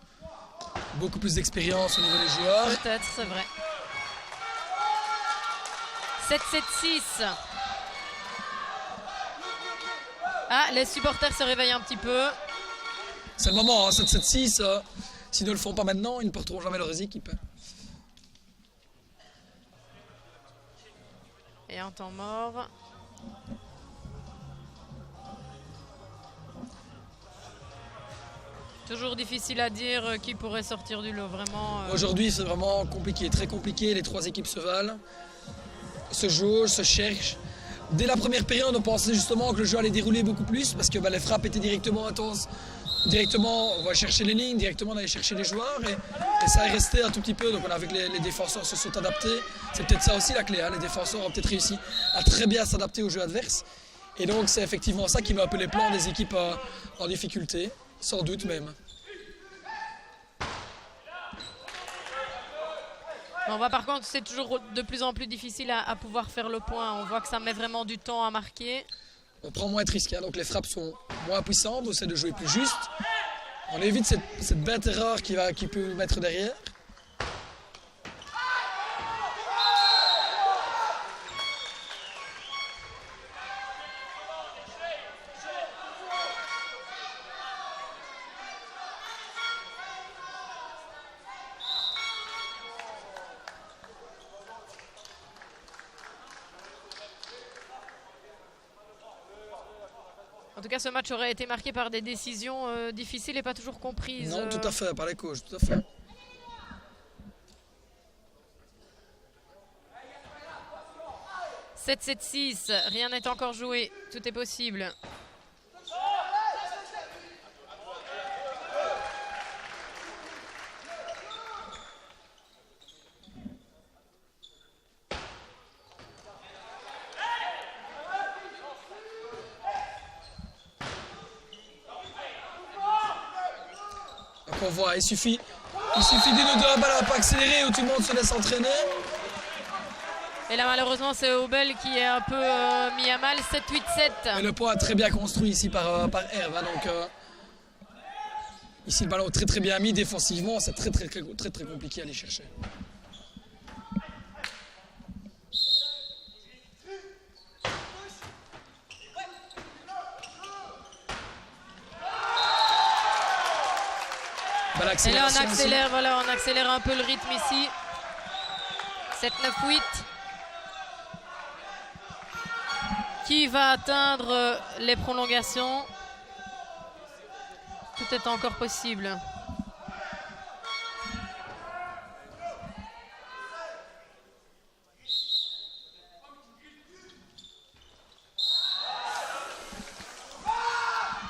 Beaucoup plus d'expérience au niveau des joueurs. Peut-être, c'est vrai. 7-7-6. Ah, les supporters se réveillent un petit peu. C'est le moment, hein, 7-7-6. S'ils ne le font pas maintenant, ils ne porteront jamais leurs équipes. Et un temps mort. Toujours difficile à dire qui pourrait sortir du lot, vraiment. Aujourd'hui, c'est vraiment compliqué, très compliqué. Les 3 équipes se valent, se jaugent, se cherchent. Dès la première période, on pensait justement que le jeu allait dérouler beaucoup plus parce que les frappes étaient directement intenses. Directement, on va chercher les lignes, directement on allait chercher les joueurs et ça est resté un tout petit peu. Donc on a vu que les défenseurs se sont adaptés. C'est peut-être ça aussi la clé, hein. Les défenseurs ont peut-être réussi à très bien s'adapter au jeu adverse. Et donc c'est effectivement ça qui met un peu les plans des équipes en difficulté, sans doute même. On voit par contre c'est toujours de plus en plus difficile à pouvoir faire le point. On voit que ça met vraiment du temps à marquer. On prend moins de risques, hein, donc les frappes sont moins puissantes, on essaie de jouer plus juste. On évite cette bête erreur qui peut mettre derrière. En tout cas, ce match aurait été marqué par des décisions difficiles et pas toujours comprises. Non, tout à fait, par les coachs, tout à fait. « 7-7-6, rien n'est encore joué, tout est possible. On voit, il suffit d'une ou deux balles à pas accélérer où tout le monde se laisse entraîner. Et là malheureusement c'est Obel qui est un peu mis à mal, 7-8-7. Et le point très bien construit ici par Herve. Hein, donc ici le ballon très très bien mis défensivement, c'est très compliqué à aller chercher. Et là on accélère, voilà, on accélère un peu le rythme ici. 7-9-8. Qui va atteindre les prolongations? Tout est encore possible.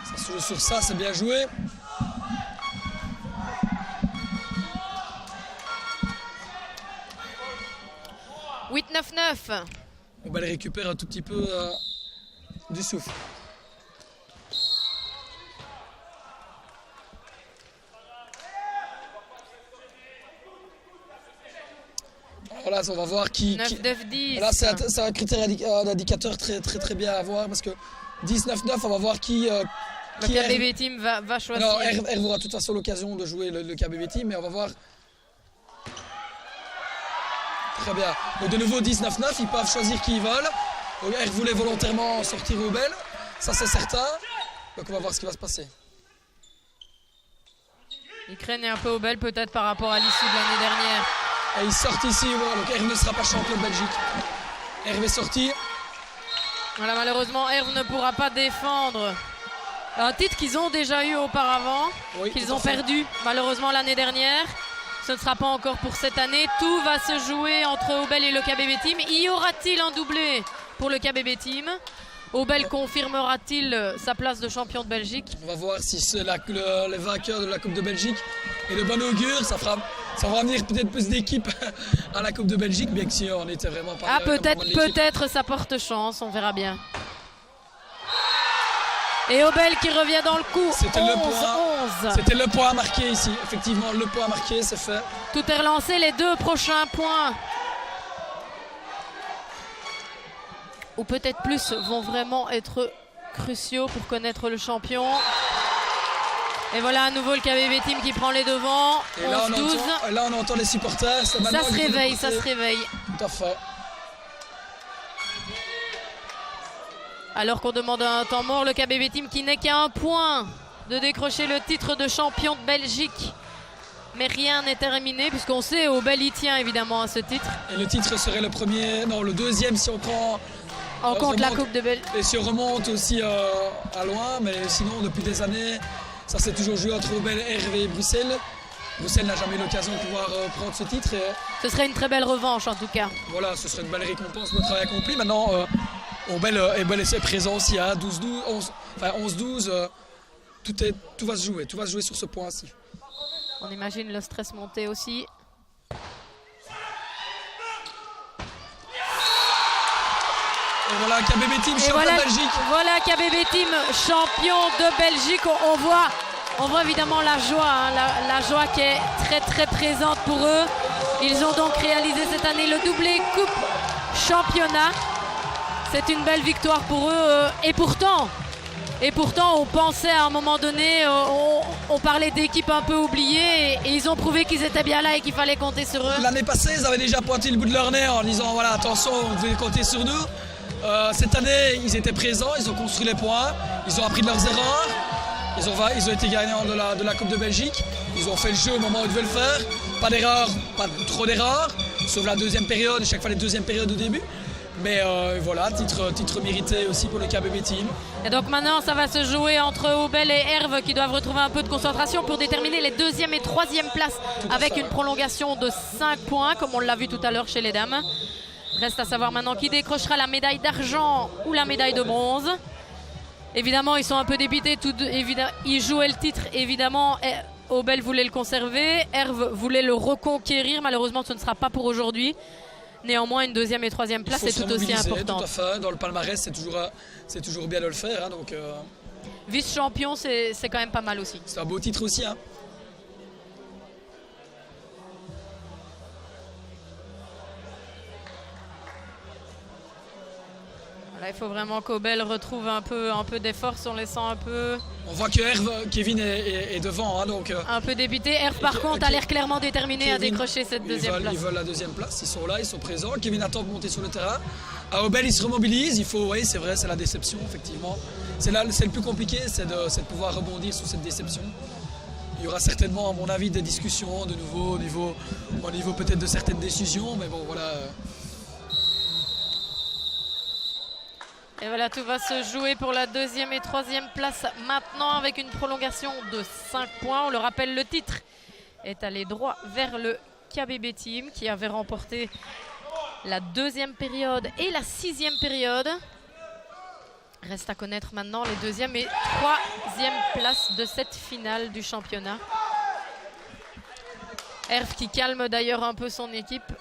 Ça se joue sur ça, c'est bien joué. « 8-9-9. » On va les récupérer un tout petit peu du souffle. Voilà, on va voir qui... 9-9-10. Là, c'est un critère d'indicateur très bien à voir parce que 10-9-9, on va voir qui... le KBB Team va choisir. Non, Herve aura de toute façon l'occasion de jouer le KBB Team, mais on va voir... Très bien. Donc de nouveau 10-9-9, ils peuvent choisir qui ils veulent. Herve voulait volontairement sortir Obel, ça c'est certain. Donc on va voir ce qui va se passer. Ils craignent un peu Obel peut-être par rapport à l'issue de l'année dernière. Et ils sortent ici, voilà. Donc Herve ne sera pas champion de Belgique. Herve est sorti. Voilà, malheureusement Herve ne pourra pas défendre un titre qu'ils ont déjà eu auparavant, oui, qu'ils ont perdu malheureusement l'année dernière. Ce ne sera pas encore pour cette année. Tout va se jouer entre Obel et le KBB Team. Y aura-t-il un doublé pour le KBB Team? Obel confirmera-t-il sa place de champion de Belgique? On va voir si les vainqueurs de la Coupe de Belgique est de bon augure. Ça va amener peut-être plus d'équipes à la Coupe de Belgique, bien que si on était vraiment pas... Ah, peut-être ça porte chance, on verra bien. Et Obel qui revient dans le coup. C'était le point à marquer ici. Effectivement, le point à marquer, c'est fait. Tout est relancé, les deux prochains points. Ou peut-être plus vont vraiment être cruciaux pour connaître le champion. Et voilà à nouveau le KBB Team qui prend les devants. 11-12. Là on entend les supporters. Ça se réveille, ça se réveille. Tout à fait. Alors qu'on demande un temps mort, le KBB Team qui n'est qu'à un point de décrocher le titre de champion de Belgique. Mais rien n'est terminé puisqu'on sait Obel y tient évidemment à ce titre. Et le titre serait le deuxième si on prend... En compte la Coupe de Belgique. Et si on remonte aussi à loin, mais sinon depuis des années, ça s'est toujours joué entre Obel, Herve et Bruxelles. Bruxelles n'a jamais eu l'occasion de pouvoir prendre ce titre. Ce serait une très belle revanche en tout cas. Voilà, ce serait une belle récompense pour le travail accompli. Maintenant, Obel est présent aussi à 11-12. Tout va se jouer sur ce point-ci. On imagine le stress monter aussi. Et voilà KBB Team champion de Belgique. Voilà KBB Team champion de Belgique. On voit évidemment la joie, la joie qui est très présente pour eux. Ils ont donc réalisé cette année le doublé Coupe Championnat. C'est une belle victoire pour eux. Et pourtant, on pensait à un moment donné, on parlait d'équipes un peu oubliées et ils ont prouvé qu'ils étaient bien là et qu'il fallait compter sur eux. L'année passée, ils avaient déjà pointé le bout de leur nez en disant voilà, attention, vous devez compter sur nous. Cette année, ils étaient présents, ils ont construit les points, ils ont appris de leurs erreurs. Ils ont été gagnants de la Coupe de Belgique. Ils ont fait le jeu au moment où ils devaient le faire. Pas d'erreurs, pas trop d'erreurs, sauf la deuxième période, chaque fois les deuxièmes périodes au début. Mais voilà, titre mérité aussi pour le KBB Team. Et donc maintenant, ça va se jouer entre Obel et Herve qui doivent retrouver un peu de concentration pour déterminer les deuxième et troisième places avec une prolongation de 5 points, comme on l'a vu tout à l'heure chez les dames. Reste à savoir maintenant qui décrochera la médaille d'argent ou la médaille de bronze. Évidemment, ils sont un peu débités. Ils jouaient le titre, évidemment. Obel voulait le conserver. Herve voulait le reconquérir. Malheureusement, ce ne sera pas pour aujourd'hui. Néanmoins, une deuxième et troisième place est tout aussi importante. Tout à fait. Dans le palmarès, c'est toujours bien de le faire. Hein, donc, vice-champion, c'est quand même pas mal aussi. C'est un beau titre aussi. Hein. Là, il faut vraiment qu'Obel retrouve un peu des forces. On les sent un peu... On voit que Kevin est devant. Hein, donc, un peu débité. Herve, par contre, a l'air clairement déterminé Kevin, à décrocher cette deuxième place. Ils veulent la deuxième place. Ils sont là, ils sont présents. Kevin attend de monter sur le terrain. À Obel, il se remobilise. Oui, c'est vrai, c'est la déception, effectivement. C'est le plus compliqué, c'est de pouvoir rebondir sur cette déception. Il y aura certainement, à mon avis, des discussions de nouveau au niveau peut-être de certaines décisions. Mais bon, voilà... Et voilà, tout va se jouer pour la deuxième et troisième place maintenant avec une prolongation de 5 points. On le rappelle, le titre est allé droit vers le KBB Team qui avait remporté la deuxième période et la sixième période. Reste à connaître maintenant les deuxième et troisième places de cette finale du championnat. Herve qui calme d'ailleurs un peu son équipe.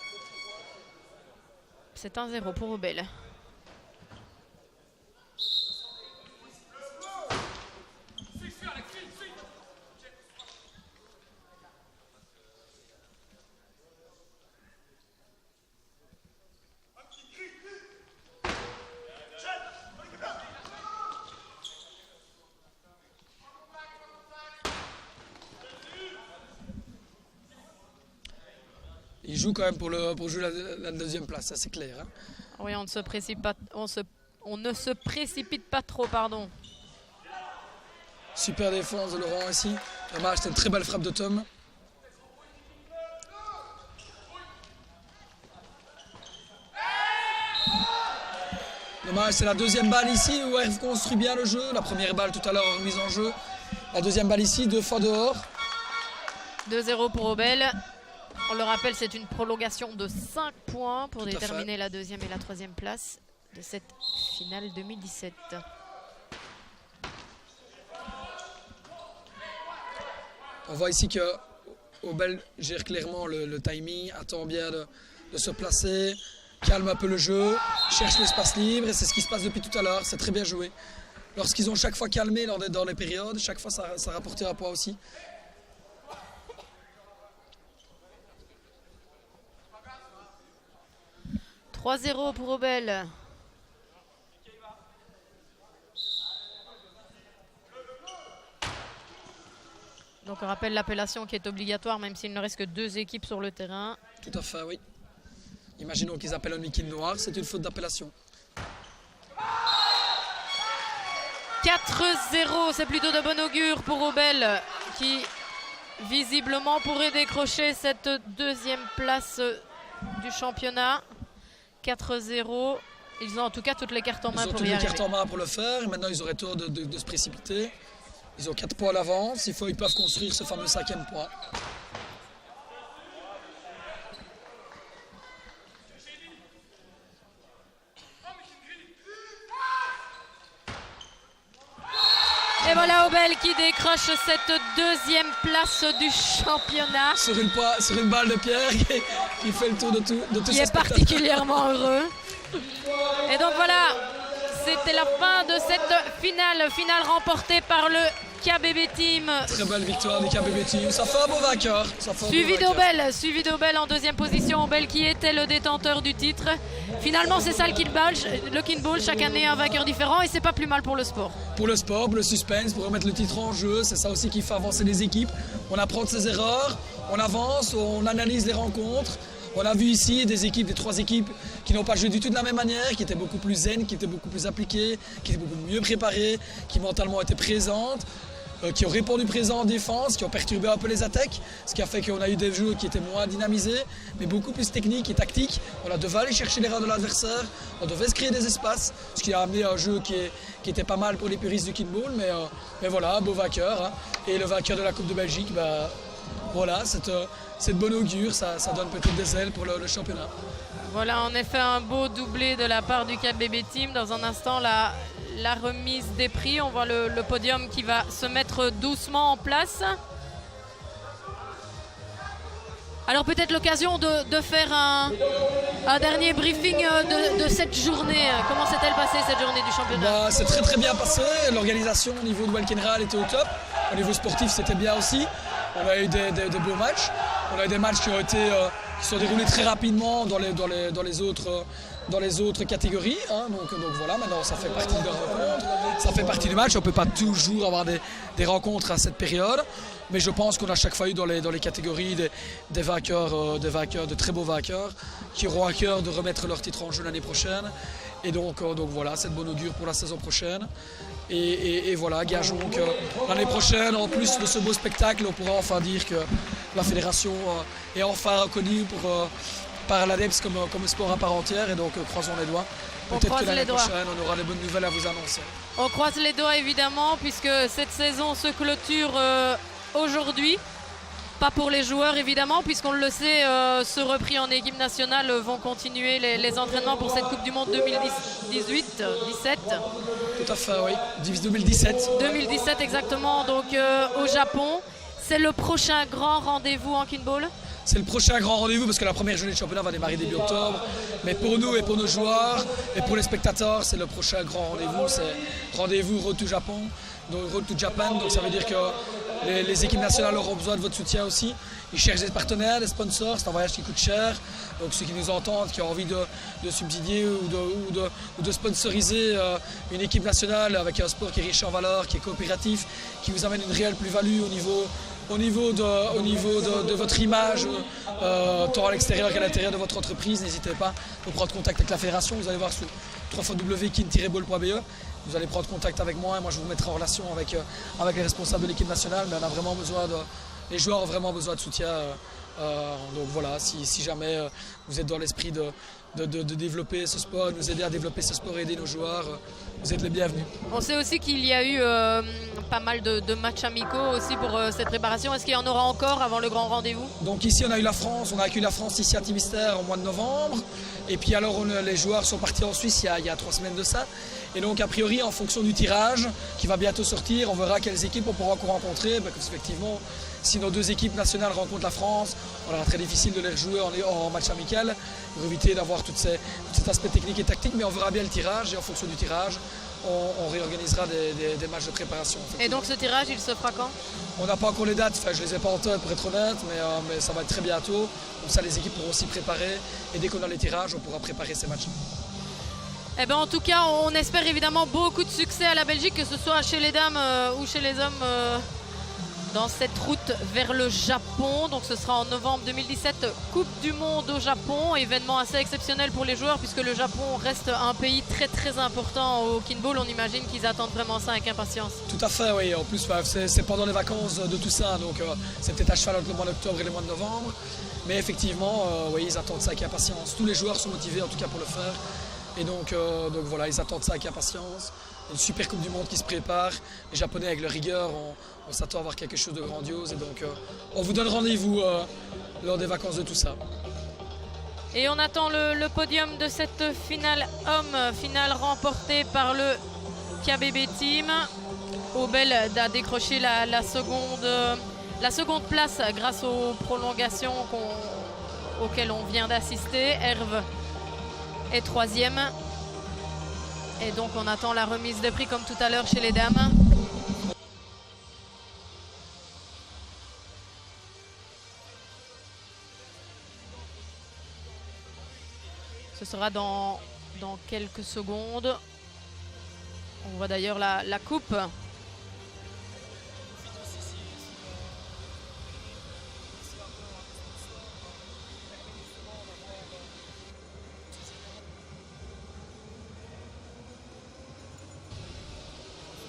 C'est 1-0 pour Obel. Il joue quand même pour jouer la deuxième place, ça c'est clair. Hein. Oui, on ne se précipite pas trop, pardon. Super défense de Laurent ici. Dommage, c'était une très belle frappe de Tom. Dommage, c'est la deuxième balle ici où Herve construit bien le jeu. La première balle tout à l'heure en mise en jeu. La deuxième balle ici, 2 fois dehors. 2-0 pour Obel. On le rappelle, c'est une prolongation de 5 points pour déterminer la deuxième et la troisième place de cette finale 2017. On voit ici que Obel gère clairement le timing, attend bien de se placer, calme un peu le jeu, cherche l'espace libre et c'est ce qui se passe depuis tout à l'heure. C'est très bien joué. Lorsqu'ils ont chaque fois calmé dans les périodes, chaque fois ça rapportait un point aussi. « 3-0 pour Obel. Donc on rappelle l'appellation qui est obligatoire même s'il ne reste que 2 équipes sur le terrain. Tout à fait, oui. Imaginons qu'ils appellent un Mickey noir, c'est une faute d'appellation. 4-0, c'est plutôt de bon augure pour Obel qui visiblement pourrait décrocher cette deuxième place du championnat. 4-0, ils ont en tout cas toutes les cartes en main pour y arriver. Ils ont toutes les cartes en main pour le faire et maintenant ils auraient tort de se précipiter. Ils ont 4 points à l'avance, ils peuvent construire ce fameux 5e point. Et voilà Obel qui décroche cette deuxième place du championnat. Sur une balle de pierre qui fait le tour de tout qui est particulièrement heureux. Et donc voilà, c'était la fin de cette finale remportée par le KBB Team. Très belle victoire du KBB Team. Ça fait un beau vainqueur. Suivi d'Aubel en deuxième position. Aubel qui était le détenteur du titre. Finalement, c'est ça le Kinball. Chaque année, un vainqueur différent et c'est pas plus mal pour le sport. Pour le sport, pour le suspense, pour remettre le titre en jeu. C'est ça aussi qui fait avancer les équipes. On apprend de ses erreurs, on avance, on analyse les rencontres. On a vu ici des trois équipes qui n'ont pas joué du tout de la même manière, qui étaient beaucoup plus zen, qui étaient beaucoup plus appliquées, qui étaient beaucoup mieux préparées, qui mentalement étaient présentes, qui ont répondu présent en défense, qui ont perturbé un peu les attaques, ce qui a fait qu'on a eu des jeux qui étaient moins dynamisés, mais beaucoup plus techniques et tactiques. On devait aller chercher l'erreur de l'adversaire, on devait se créer des espaces, ce qui a amené un jeu qui était pas mal pour les puristes du Kinball, mais voilà, un beau vainqueur. Hein. Et le vainqueur de la Coupe de Belgique, voilà, c'est de bon augure, ça donne peut-être des ailes pour le championnat. Voilà, en effet, un beau doublé de la part du KBB Team. Dans un instant, la remise des prix. On voit le podium qui va se mettre doucement en place. Alors peut-être l'occasion de faire un dernier briefing de cette journée. Comment s'est-elle passée cette journée du championnat? C'est très très bien passé. L'organisation au niveau de Walkenral était au top. Au niveau sportif, c'était bien aussi. On a eu des beaux matchs. On a eu des matchs qui sont déroulés très rapidement dans les autres catégories. Hein. Donc voilà, maintenant ça fait partie de la rencontre, ça fait partie du match. On ne peut pas toujours avoir des rencontres à cette période. Mais je pense qu'on a chaque fois eu dans les catégories des vainqueurs, de très beaux vainqueurs, qui auront à cœur de remettre leur titre en jeu l'année prochaine. Et donc voilà, c'est de bon augure pour la saison prochaine. Et voilà, gageons que l'année prochaine, en plus de ce beau spectacle, on pourra enfin dire que la fédération est enfin reconnue par l'ADEPS comme sport à part entière. Et donc croisons les doigts. Peut-être que l'année prochaine, on aura des bonnes nouvelles à vous annoncer. On croise les doigts évidemment, puisque cette saison se clôture aujourd'hui. Pas pour les joueurs évidemment, puisqu'on le sait, ceux repris en équipe nationale vont continuer les entraînements pour cette Coupe du Monde 2018-17. Tout à fait, oui. 2017. 2017 exactement, donc au Japon. C'est le prochain grand rendez-vous en Kinball? C'est le prochain grand rendez-vous parce que la première journée de championnat va démarrer début octobre. Mais pour nous et pour nos joueurs et pour les spectateurs, c'est le prochain grand rendez-vous. C'est rendez-vous Road to Japan. Donc Road to Japan, donc ça veut dire que les équipes nationales auront besoin de votre soutien aussi. Ils cherchent des partenaires, des sponsors, c'est un voyage qui coûte cher. Donc ceux qui nous entendent, qui ont envie de subsidier ou de sponsoriser une équipe nationale avec un sport qui est riche en valeur, qui est coopératif, qui vous amène une réelle plus-value au niveau de votre image, tant à l'extérieur qu'à l'intérieur de votre entreprise, n'hésitez pas à prendre contact avec la fédération. Vous allez voir sur www.kin-ball.be. Vous allez prendre contact avec moi et moi je vous mettrai en relation avec les responsables de l'équipe nationale. Mais on a vraiment besoin les joueurs ont vraiment besoin de soutien. Donc voilà, si jamais vous êtes dans l'esprit de développer ce sport, nous aider à développer ce sport et aider nos joueurs, vous êtes les bienvenus. On sait aussi qu'il y a eu pas mal de matchs amicaux aussi pour cette préparation. Est-ce qu'il y en aura encore avant le grand rendez-vous? Donc ici on a accueilli la France ici à Timister au mois de novembre. Et puis alors les joueurs sont partis en Suisse il y a 3 semaines de ça. Et donc a priori en fonction du tirage qui va bientôt sortir, on verra quelles équipes on pourra encore rencontrer. Parce qu'effectivement, si nos 2 équipes nationales rencontrent la France, on aura très difficile de les rejouer en match amical pour éviter d'avoir tout cet aspect technique et tactique. Mais on verra bien le tirage et en fonction du tirage, on réorganisera des matchs de préparation. Et donc ce tirage, il se fera quand? On n'a pas encore les dates, je ne les ai pas en tête pour être honnête, mais ça va être très bientôt. Comme ça les équipes pourront s'y préparer et dès qu'on a les tirages, on pourra préparer ces matchs. Eh ben, en tout cas, on espère évidemment beaucoup de succès à la Belgique, que ce soit chez les dames ou chez les hommes dans cette route vers le Japon. Donc ce sera en novembre 2017, Coupe du Monde au Japon, événement assez exceptionnel pour les joueurs puisque le Japon reste un pays très très important au Kinball. On imagine qu'ils attendent vraiment ça avec impatience. Tout à fait, oui. En plus, c'est pendant les vacances de tout ça, donc c'est peut-être à cheval entre le mois d'octobre et le mois de novembre. Mais effectivement, oui, ils attendent ça avec impatience. Tous les joueurs sont motivés en tout cas pour le faire. Et donc voilà, ils attendent ça avec impatience. Une super Coupe du Monde qui se prépare. Les Japonais avec leur rigueur, on s'attend à voir quelque chose de grandiose. Et donc on vous donne rendez-vous lors des vacances de tout ça. Et on attend le podium de cette finale homme, finale remportée par le KBB Team. Aubel a décroché la seconde place grâce aux prolongations auxquelles on vient d'assister. Herve est 3e. Et donc on attend la remise de prix comme tout à l'heure chez les dames. Ce sera dans quelques secondes. On voit d'ailleurs la coupe.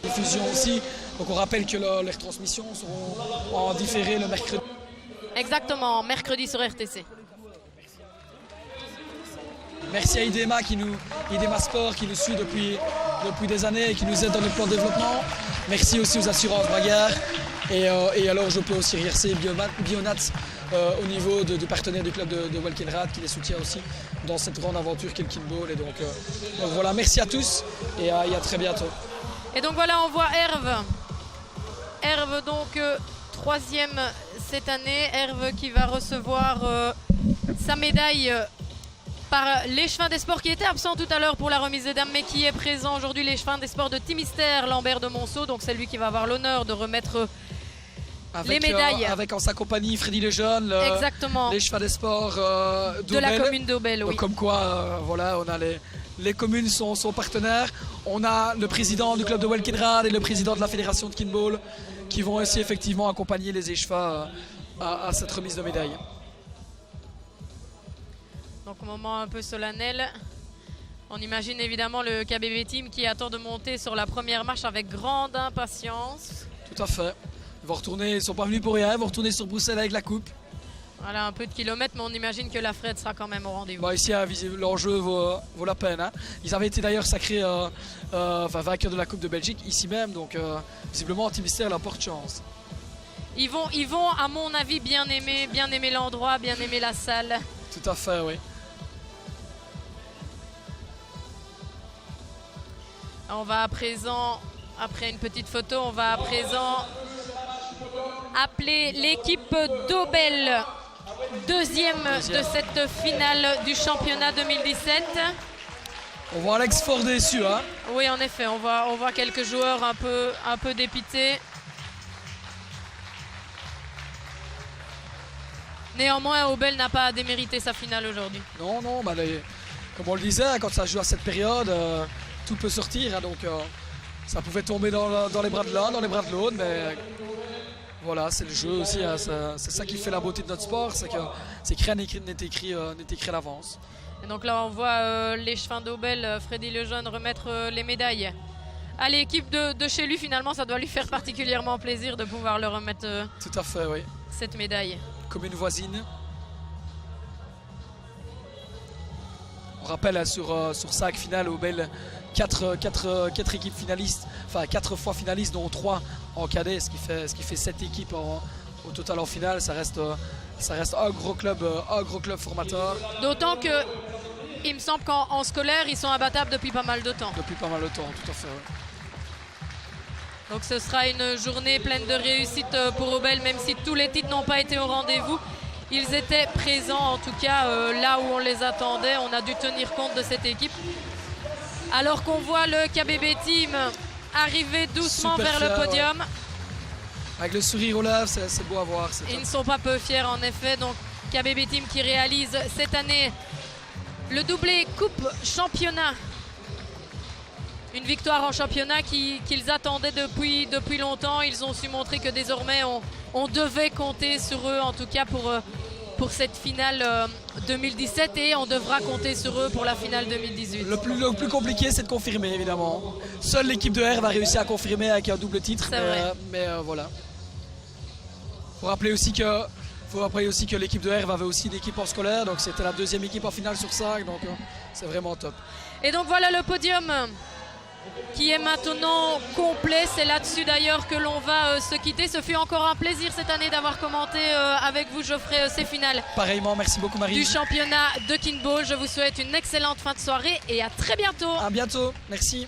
Diffusion aussi. Donc on rappelle que les retransmissions seront en différé le mercredi. Exactement, mercredi sur RTC. Merci à IDEMA Sport qui nous suit depuis des années et qui nous aide dans notre plan de développement. Merci aussi aux assurances Braillard. Et alors je peux aussi remercier Bionat au niveau du partenaire du club de Welkenrad qui les soutient aussi dans cette grande aventure qu'est le Kinball. Et donc voilà, merci à tous et à très bientôt. Et donc voilà, on voit Herve. Herve donc troisième cette année. Herve qui va recevoir sa médaille par l'échevin des sports qui était absent tout à l'heure pour la remise des dames mais qui est présent aujourd'hui, l'échevin des sports de Timister, Lambert de Monceau. Donc c'est lui qui va avoir l'honneur de remettre les médailles. Avec en sa compagnie Freddy Lejeune, l'échevin des sports de la commune d'Aubel. Oui. Comme quoi, voilà, on a les communes sont partenaires. On a le président du club de Welkenrad et le président de la fédération de Kinball qui vont aussi effectivement accompagner les échevins à cette remise de médailles. Donc moment un peu solennel. On imagine évidemment le KBB Team qui attend de monter sur la première marche avec grande impatience. Tout à fait. Ils ne sont pas venus pour rien, ils vont retourner sur Bruxelles avec la coupe. Voilà, un peu de kilomètres, mais on imagine que la Fred sera quand même au rendez-vous. Bah ici, l'enjeu vaut la peine. Hein. Ils avaient été d'ailleurs sacrés vainqueurs de la Coupe de Belgique, ici même. Donc visiblement, Timister leur porte chance. Ils vont, à mon avis, bien aimer l'endroit, bien aimer la salle. Tout à fait, oui. On va à présent, après une petite photo, on va à présent appeler l'équipe d'Aubel, deuxième de cette finale du championnat 2017. On voit Alex fort déçu. Hein. Oui, en effet, on voit quelques joueurs un peu dépités. Néanmoins, Aubel n'a pas démérité sa finale aujourd'hui. Non, bah, comme on le disait, quand ça joue à cette période, tout peut sortir. Hein, donc ça pouvait tomber dans les bras de l'un, dans les bras de l'autre. Mais voilà, c'est le jeu aussi. Hein, c'est ça qui fait la beauté de notre sport. C'est que rien n'est écrit à l'avance. Et donc là, on voit l'échevin d'Aubel, Freddy Lejeune, remettre les médailles à l'équipe de chez lui. Finalement, ça doit lui faire particulièrement plaisir de pouvoir leur remettre tout à fait, oui. Cette médaille. Commune voisine. On rappelle sur 5 finales, Aubel, 4 équipes finalistes, enfin 4 fois finalistes, dont 3 en cadet, ce qui fait 7 équipes au total en finale. Ça reste un gros club formateur. D'autant que il me semble qu'en scolaire, ils sont abattables depuis pas mal de temps. Depuis pas mal de temps, tout à fait. Oui. Donc ce sera une journée pleine de réussite pour Aubel, même si tous les titres n'ont pas été au rendez-vous. Ils étaient présents, en tout cas là où on les attendait. On a dû tenir compte de cette équipe. Alors qu'on voit le KBB Team arriver doucement vers le podium. Ouais. Avec le sourire aux lèvres, c'est beau à voir. Ils ne sont pas peu fiers en effet. Donc KBB Team qui réalise cette année le doublé Coupe Championnat. Une victoire en championnat qu'ils attendaient depuis longtemps. Ils ont su montrer que désormais on devait compter sur eux, en tout cas pour cette finale 2017, et on devra compter sur eux pour la finale 2018. Le plus compliqué, c'est de confirmer, évidemment. Seule l'équipe de R va réussir à confirmer avec un double titre. Mais voilà. Il faut rappeler aussi que l'équipe de R avait aussi une équipe en scolaire, donc c'était la deuxième équipe en finale sur 5, donc c'est vraiment top. Et donc voilà le podium qui est maintenant complet. C'est là-dessus d'ailleurs que l'on va se quitter. Ce fut encore un plaisir cette année d'avoir commenté avec vous, Geoffrey, ces finales. Pareillement, merci beaucoup Marie. Du championnat de Kinball. Je vous souhaite une excellente fin de soirée et à très bientôt. À bientôt, merci.